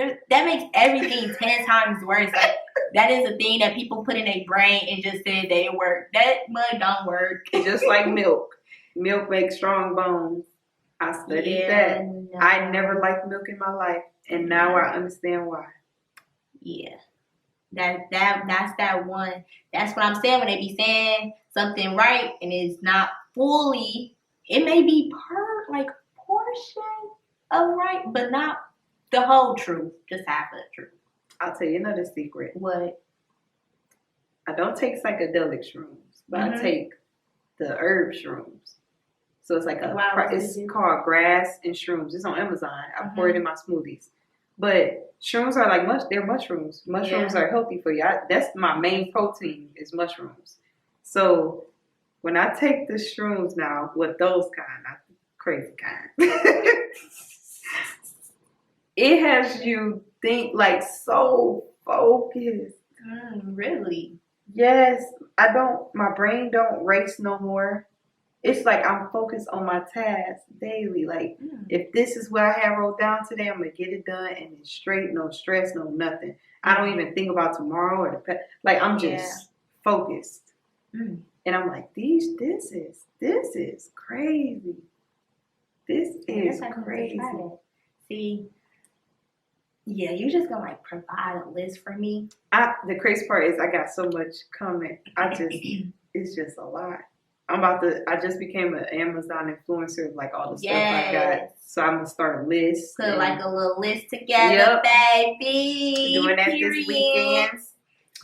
everything 10 times worse. Like that is a thing that people put in their brain and just said that it worked. That mud don't work. Just like milk. Milk makes strong bones. I studied that. No. I never liked milk in my life, and now I understand why. Yeah. That's that one. That's what I'm saying when they be saying something right and it's not fully. It may be portion of right, but not the whole truth. Just half of the truth. I'll tell you another secret. What? I don't take psychedelic shrooms, but I take the herb shrooms. So it's like it's called grass and shrooms. It's on Amazon. I pour it in my smoothies. But shrooms are like they're mushrooms. Mushrooms are healthy for you. That's my main protein is mushrooms. So when I take the shrooms now, with those kind, not the crazy kind, it has you think like so focused. Really? Yes. My brain don't race no more. It's like I'm focused on my task daily. Like, if this is what I have wrote down today, I'm going to get it done and it's straight, no stress, no nothing. I don't even think about tomorrow or like, I'm just focused. And I'm like, this is crazy. This is crazy. See, yeah, you just going to like provide a list for me. The crazy part is I got so much coming. It's just a lot. I just became an Amazon influencer of like all the stuff I got. So I'm going to start a list. Put like a little list together, baby. Doing that this weekend.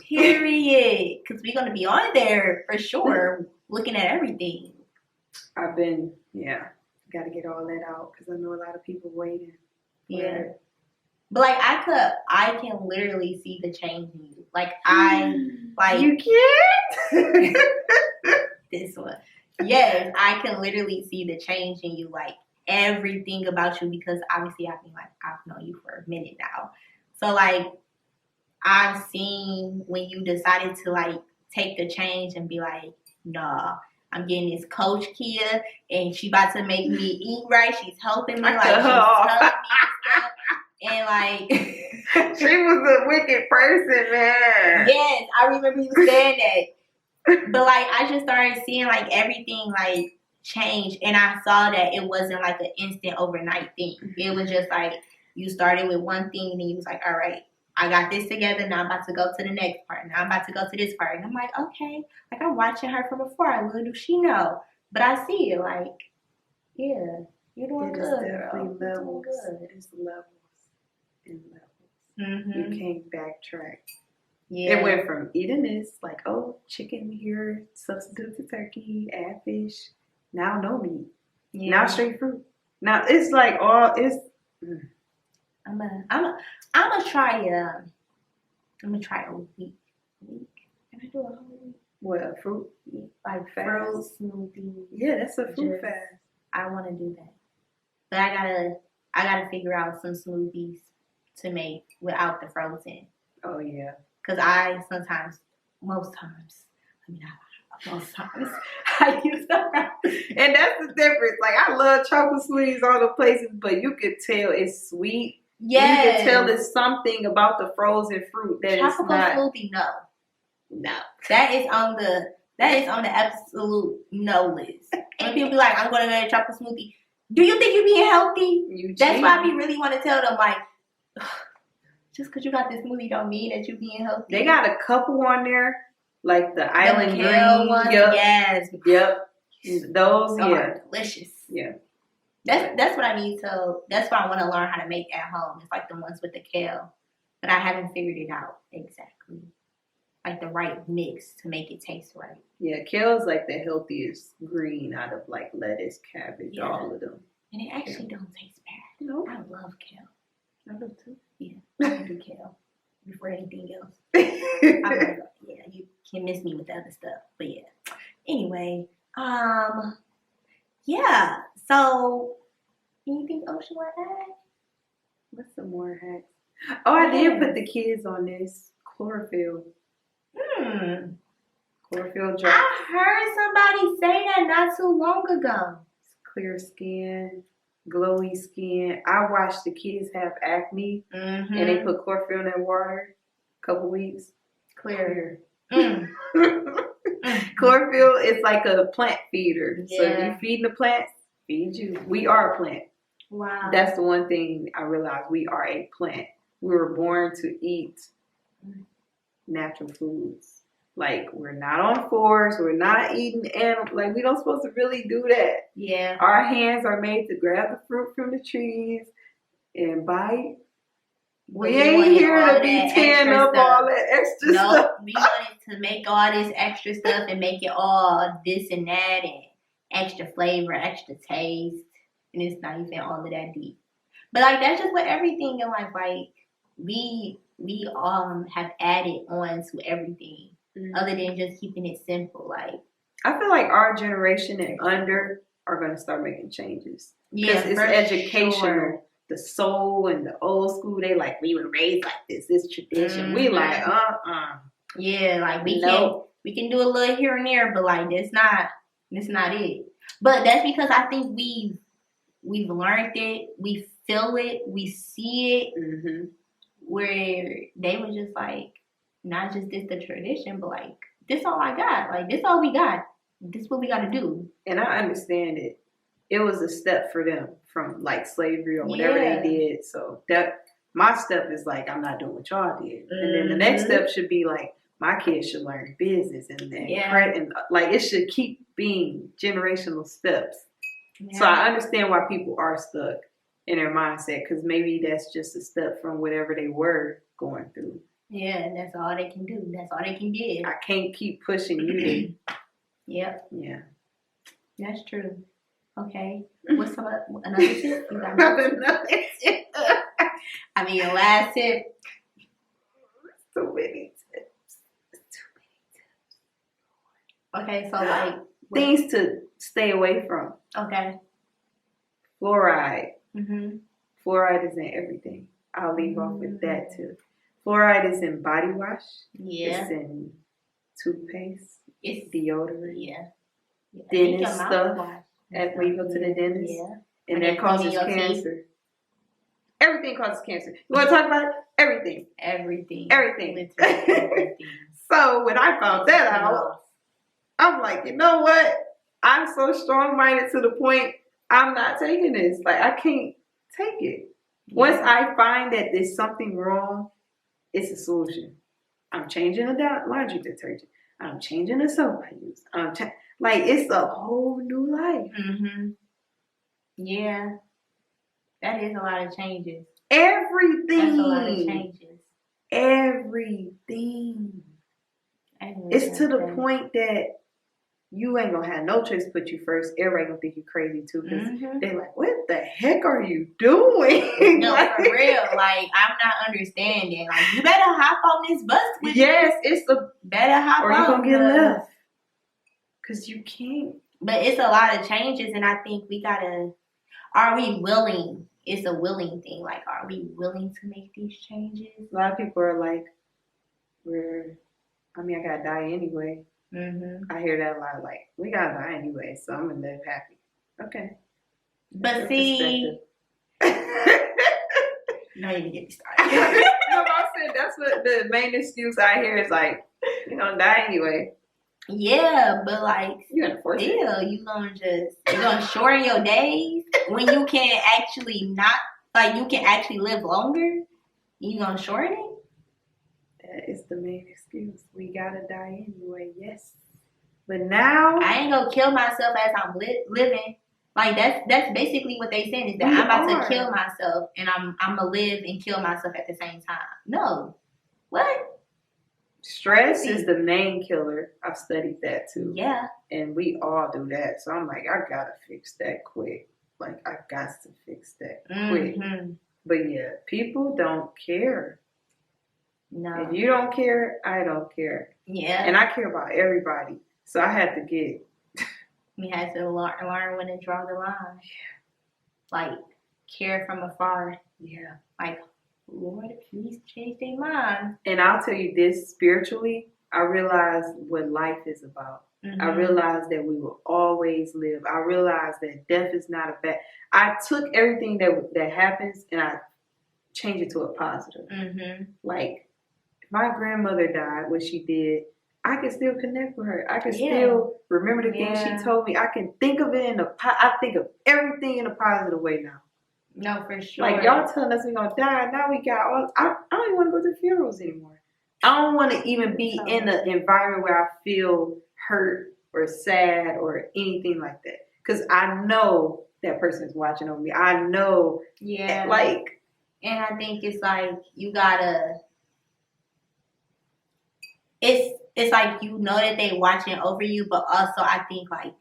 Period. Because we're going to be on there for sure, looking at everything. Got to get all that out because I know a lot of people waiting. Yeah. But like I can literally see the change in you. Like you can? This one. Yes, I can literally see the change in you, like everything about you, because obviously I've known you for a minute now. So like I've seen when you decided to like take the change and be like, nah, I'm getting this coach Kia and she about to make me eat right. She's helping me, like she's telling me stuff. And like she was a wicked person, man. Yes, I remember you saying that. But like I just started seeing like everything like change, and I saw that it wasn't like an instant overnight thing. It was just like you started with one thing and then you was like, all right, I got this together, now I'm about to go to the next part, now I'm about to go to this part. And I'm like, okay, like I'm watching her from afar. Little do she know. But I see it like, yeah, you're doing good, girl. Levels. It's levels and levels. You can't backtrack. Yeah. It went from eating this, like, chicken here, substitute to turkey, add fish. Now no meat. Yeah. Now straight fruit. Now it's like I'm gonna try a week. Can I do a whole week? What, a fruit? Like fruit smoothie. Yeah, that's a fruit fast. I want to do that, but I gotta figure out some smoothies to make without the frozen. Oh yeah. Because most times, I use them. And that's the difference. Like, I love chocolate smoothies all the places, but you could tell it's sweet. Yeah. You can tell it's something about the frozen fruit that it's not. Tropical smoothie, no. That is on the absolute no list. When people be like, I'm going to get a chocolate smoothie. Do you think you're being healthy? That's why I really want to tell them, like, just because you got this smoothie don't mean that you're being healthy. They got a couple on there, like the Island Green ones. Yep. Yes. Yep. Those, are delicious. Yeah. That's what I need to. That's what I want to learn how to make at home. It's like the ones with the kale, but I haven't figured it out exactly, like the right mix to make it taste right. Yeah, kale is like the healthiest green out of like lettuce, cabbage, all of them. And it actually don't taste bad. No, I love kale. I do too. Yeah, I can do kale before anything else. I'm like, yeah, you can miss me with the other stuff, but yeah. Anyway, yeah. So, anything else you want to add? What's some more hacks? Oh, I did put the kids on this chlorophyll. Chlorophyll drops. I heard somebody say that not too long ago. Clear skin, glowy skin. I watched the kids have acne, and they put chlorophyll in their water a couple weeks. Clear. Chlorophyll is like a plant feeder. Yeah. So if you feeding the plants, feed you. We are a plant. Wow. That's the one thing I realized. We are a plant. We were born to eat natural foods. Like, we're not on force. We're not eating animals. Like, we don't supposed to really do that. Yeah. Our hands are made to grab the fruit from the trees and bite. We ain't here to be tearing up all that extra stuff. We wanted to make all this extra stuff and make it all this and that and extra flavor, extra taste. And it's not even all of that deep. But like that's just what everything in life, like we have added on to everything other than just keeping it simple. Like I feel like our generation and under are gonna start making changes. Yeah, it's educational. Sure. The soul and the old school, they like we were raised like this tradition. We like Yeah, like we can do a little here and there, but like that's not it. But that's because I think we've learned it, we feel it, we see it, where they were just like, not just this the tradition, but like, this all I got. Like, this all we got. This what we got to do. And I understand it. It was a step for them from like slavery or whatever they did. So that my step is like, I'm not doing what y'all did. And then the next step should be like, my kids should learn business and like it should keep being generational steps. So I understand why people are stuck in their mindset because maybe that's just a step from whatever they were going through. Yeah, and that's all they can do. That's all they can give. I can't keep pushing you. Yep. Yeah. That's true. Okay. What's another tip? You got another tip. I mean, your last tip. Too many tips. Okay, so like things to stay away from. Okay. Fluoride. Fluoride is in everything. I'll leave off with that too. Fluoride is in body wash. Yeah. It's in toothpaste. It's deodorant. Yeah. Dentist stuff. When you go to the dentist. Yeah. And that causes cancer. Teeth. Everything causes cancer. You want to talk about it? Everything. Everything. So when I found that out, I'm like, you know what? I'm so strong-minded to the point I'm not taking this. Like, I can't take it. Yeah. Once I find that there's something wrong, it's a solution. I'm changing the laundry detergent. I'm changing the soap I use. Like, it's a whole new life. Yeah. That is a lot of changes. Everything. That's a lot of changes. Everything. It's to the point that you ain't gonna have no choice to put you first. Everybody gonna think you crazy too, because they're like, "What the heck are you doing?" No, for real. Like, I'm not understanding. Like, you better hop on this bus with me. Yes, it's a better hop on. Or you gonna get left. Because you can't. But it's a lot of changes, and I think we gotta. Are we willing? It's a willing thing. Like, are we willing to make these changes? A lot of people are like, I gotta die anyway. I hear that a lot. Like, we gotta die anyway, so I'm gonna live happy. Okay. But see, no, you didn't get me started. No, I'm saying that's what the main excuse I hear is like, you're gonna die anyway. Yeah, but like, you're gonna force it. You gonna shorten your days when you can actually you can actually live longer. You gonna shorten it? That is the main excuse. We gotta die anyway. Yes, but now I ain't gonna kill myself as I'm living. Like that's basically what they saying is that I'm about to kill myself and I'm gonna live and kill myself at the same time. No. What? Stress is the main killer. I've studied that too. Yeah. And we all do that. So I'm like, I gotta fix that quick. Like I got to fix that quick. Mm-hmm. But yeah, people don't care. No. If you don't care, I don't care. Yeah. And I care about everybody. So I had to get. We had to learn when to draw the line. Yeah. Like, care from afar. Yeah. Like, Lord, please change their mind. And I'll tell you this, spiritually, I realized what life is about. Mm-hmm. I realized that we will always live. I realized that death is not a bad. I took everything that happens and I changed it to a positive. Mm-hmm. Like, if my grandmother died, what she did, I can still connect with her. I can still remember the things she told me. I can think of it I think of everything in a positive way now. No, for sure. Like, y'all telling us we're going to die. Now we got all... I don't even want to go to funerals anymore. I don't want to even be in an environment where I feel hurt or sad or anything like that. Because I know that person is watching over me. I know... Yeah. Like... And I think it's like, you got to... It's like you know that they watching over you, but also I think like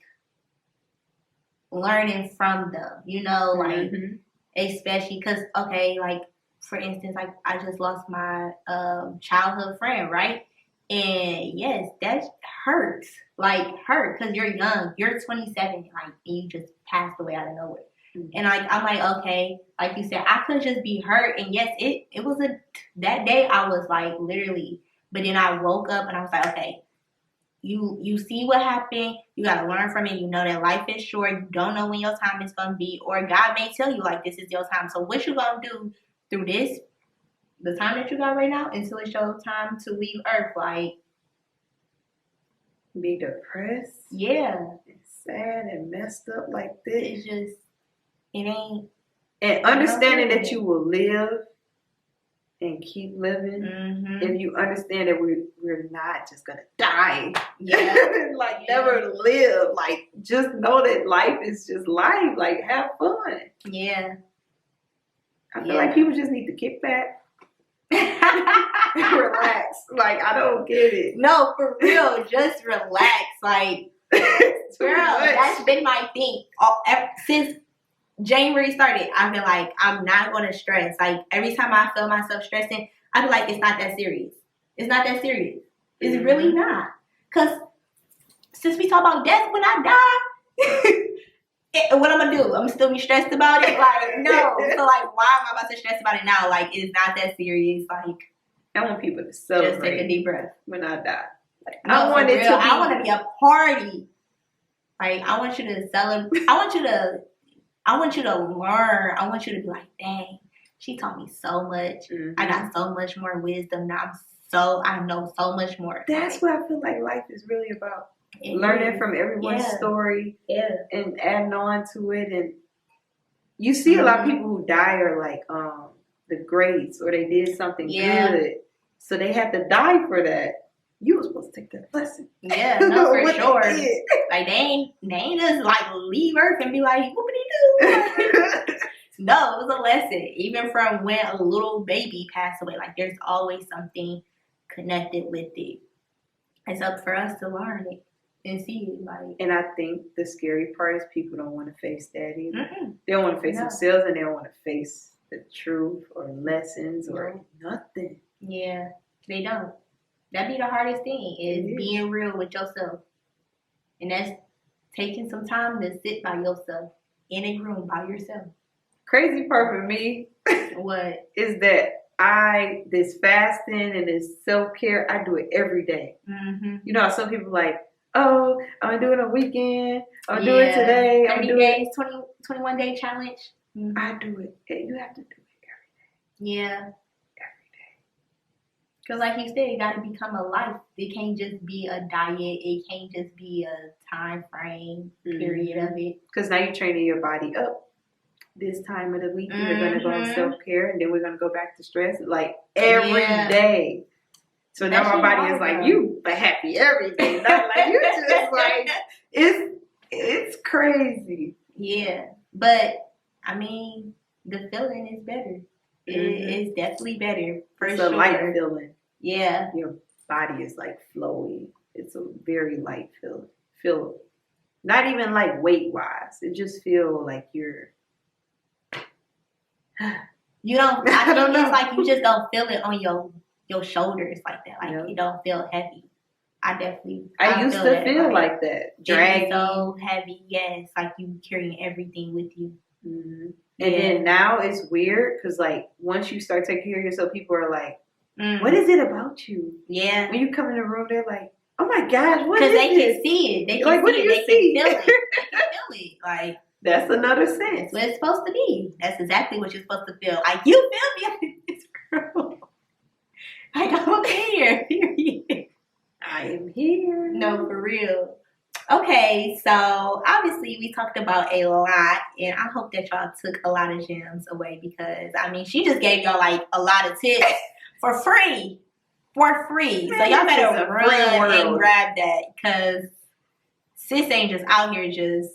learning from them, you know, like especially because like for instance, like I just lost my childhood friend, right? And yes, that hurts, because you're young, you're 27, like and you just passed away out of nowhere. And like I'm like, okay, like you said, I could just be hurt, and yes, it was that day I was like literally. But then I woke up and I was like, okay, you see what happened. You got to learn from it. You know that life is short. You don't know when your time is going to be. Or God may tell you, like, this is your time. So what you going to do through this, the time that you got right now, until it's your time to leave Earth? Like, be depressed? Yeah. And sad and messed up like this. It's just, it ain't. And understanding that you will live and keep living. Mm-hmm. If you understand that we're not just gonna die, never live. Like, just know that life is just life. Like, have fun. Yeah. I feel like people just need to kick back, relax. Like, I don't get it. No, for real, just relax. Like, girl, that's been my thing since January started. I've been like, I'm not going to stress. Like, every time I feel myself stressing, I be like, it's not that serious. It's not that serious. It's really not. Because since we talk about death when I die, what I'm going to do? I'm going to still be stressed about it? Like, no. So, like, why am I about to stress about it now? Like, it's not that serious. Like, I want people to celebrate. Just take a deep breath. When I die. Like, no, I want to be a party. Like, I want you to celebrate. I want you to learn. I want you to be like, dang, she taught me so much. Mm-hmm. I got so much more wisdom now. I know so much more. That's what I feel like life is really about. Learning from everyone's story and adding on to it. And you see a lot of people who die are like the greats, or they did something good. So they had to die for that. You were supposed to take that lesson. Yeah, no, for sure. Like, they ain't just like leave Earth and be like, whoopity-doo. No, it was a lesson. Even from when a little baby passed away, like, there's always something connected with it. It's up for us to learn it and see it. Like, and I think the scary part is people don't want to face that either. Mm-hmm. They don't want to face themselves, and they don't want to face the truth or lessons or nothing. Yeah, they don't. That'd be the hardest thing, is being real with yourself. And that's taking some time to sit by yourself in a room by yourself. Crazy part for me what is that this fasting and this self-care, I do it every day. Mm-hmm. You know, some people like, oh, I'm doing a weekend. I'm doing it today. 30 days, 21 day challenge. Mm-hmm. I do it. You have to do it every day. Yeah. Because like you said, it got to become a life. It can't just be a diet. It can't just be a time frame period of it. Because now you're training your body up. This time of the week, we're going to go on self-care, and then we're going to go back to stress, like, every day. So now my body is like, you but happy every day. Not like, you just like, it's crazy. Yeah. But, I mean, the feeling is better. It's definitely better, for it's sure. a light feeling. Yeah. Your body is like flowy. It's a very light feel. Not even like weight wise. It just feel like you're. You don't. I don't think know. it's like you just don't feel it on your shoulders like that. Like Yeah. you don't feel heavy. I used to feel like that. Draggy. So heavy, yes. Like you carrying everything with you. Mm-hmm. And then now it's weird because like once you start taking care of yourself, people are like, "What is it about you?" Yeah. When you come in the room, they're like, "Oh my gosh, what is this?" Because they this? can see it. They can like, see what it. do you They see? can feel it. They can feel it. Like that's another sense. That's what it's supposed to be. That's exactly what you're supposed to feel. Like you feel me, this girl. Like I'm here. Period. I am here. No, for real. Okay, so obviously we talked about a lot, and I hope that y'all took a lot of gems away because I mean she just gave y'all like a lot of tips for free. For free. Man, so y'all better run and world. grab that because sis ain't just out here just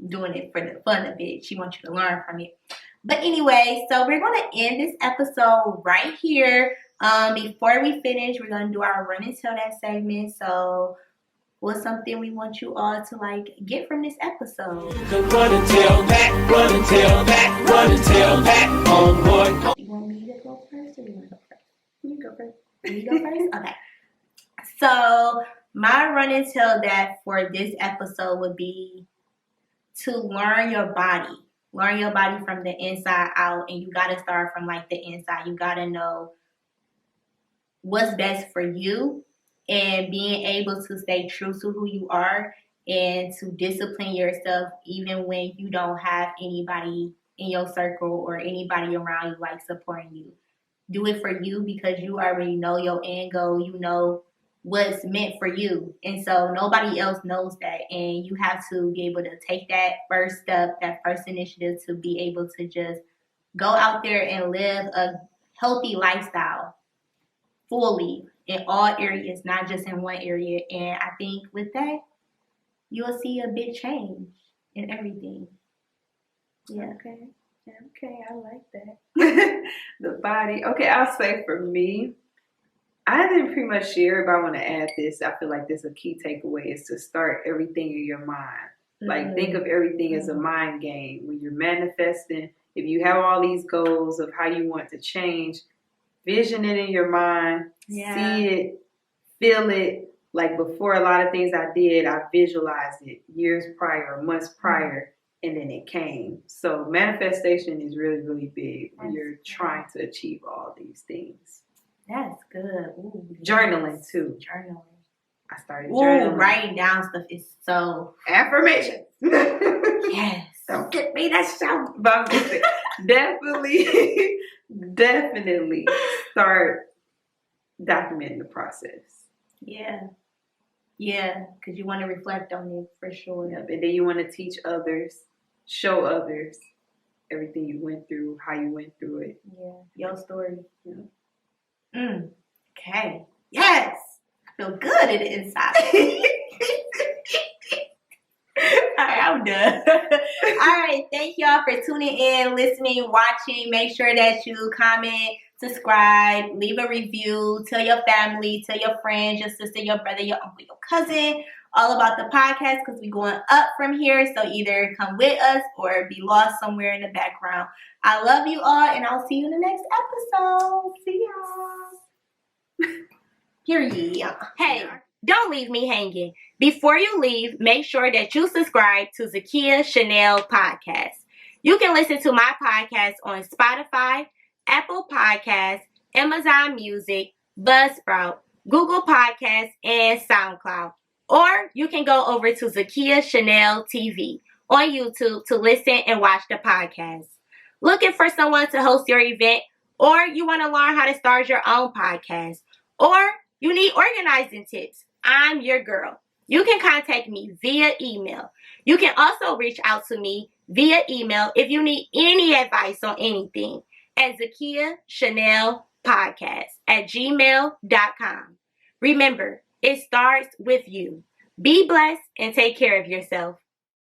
doing it for the fun of it. She wants you to learn from it. But anyway, so we're going to end this episode right here. Before we finish, we're going to do our run and tell that segment. So what's something we want you all to like get from this episode? Run and tell that, run and tell that, run and tell that, homeboy. You want me to go first or you want to go first? You go first. You go first? Okay. So my run and tell that for this episode would be to learn your body. Learn your body from the inside out, and you got to start from like the inside. You got to know what's best for you and being able to stay true to who you are and to discipline yourself even when you don't have anybody in your circle or anybody around you like supporting you. Do it for you because you already know your end goal. You know what's meant for you. And so nobody else knows that. And you have to be able to take that first step, that first initiative to be able to just go out there and live a healthy lifestyle fully in all areas, not just in one area. And I think with that, you'll see a big change in everything. Yeah. Okay, I like that. The body. Okay, I'll say for me, I didn't pretty much share, but I want to add this. I feel like this is a key takeaway is to start everything in your mind. Like think of everything as a mind game. When you're manifesting, if you have all these goals of how you want to change, vision it in your mind, see it, feel it. Like before a lot of things I did, I visualized it years prior, months prior, and then it came. So manifestation is really, really big when you're trying to achieve all these things. That's good. Ooh, journaling too. Journaling. I started journaling. Writing down stuff is so affirmation. Yes. Don't get me that shout. But I'm just saying, definitely start documenting the process. Yeah. Yeah, because you want to reflect on it for sure. Yep. And then you want to teach others, show others everything you went through, how you went through it. Yeah, your story. Yeah. Okay. Yes. I feel good in the inside. All right, I'm done. All right. Thank y'all for tuning in, listening, watching. Make sure that you comment, subscribe, leave a review, tell your family, tell your friends, your sister, your brother, your uncle, your cousin, all about the podcast because we're going up from here. So either come with us or be lost somewhere in the background. I love you all, and I'll see you in the next episode. See y'all. Period. Hey, don't leave me hanging. Before you leave, make sure that you subscribe to Zakia Chanel Podcast. You can listen to my podcast on Spotify, Apple Podcasts, Amazon Music, Buzzsprout, Google Podcasts, and SoundCloud. Or you can go over to Zakia Chanel TV on YouTube to listen and watch the podcast. Looking for someone to host your event, or you want to learn how to start your own podcast, or you need organizing tips, I'm your girl. You can contact me via email. You can also reach out to me via email if you need any advice on anything at Zakia Chanel Podcast at gmail.com. Remember, it starts with you. Be blessed and take care of yourself.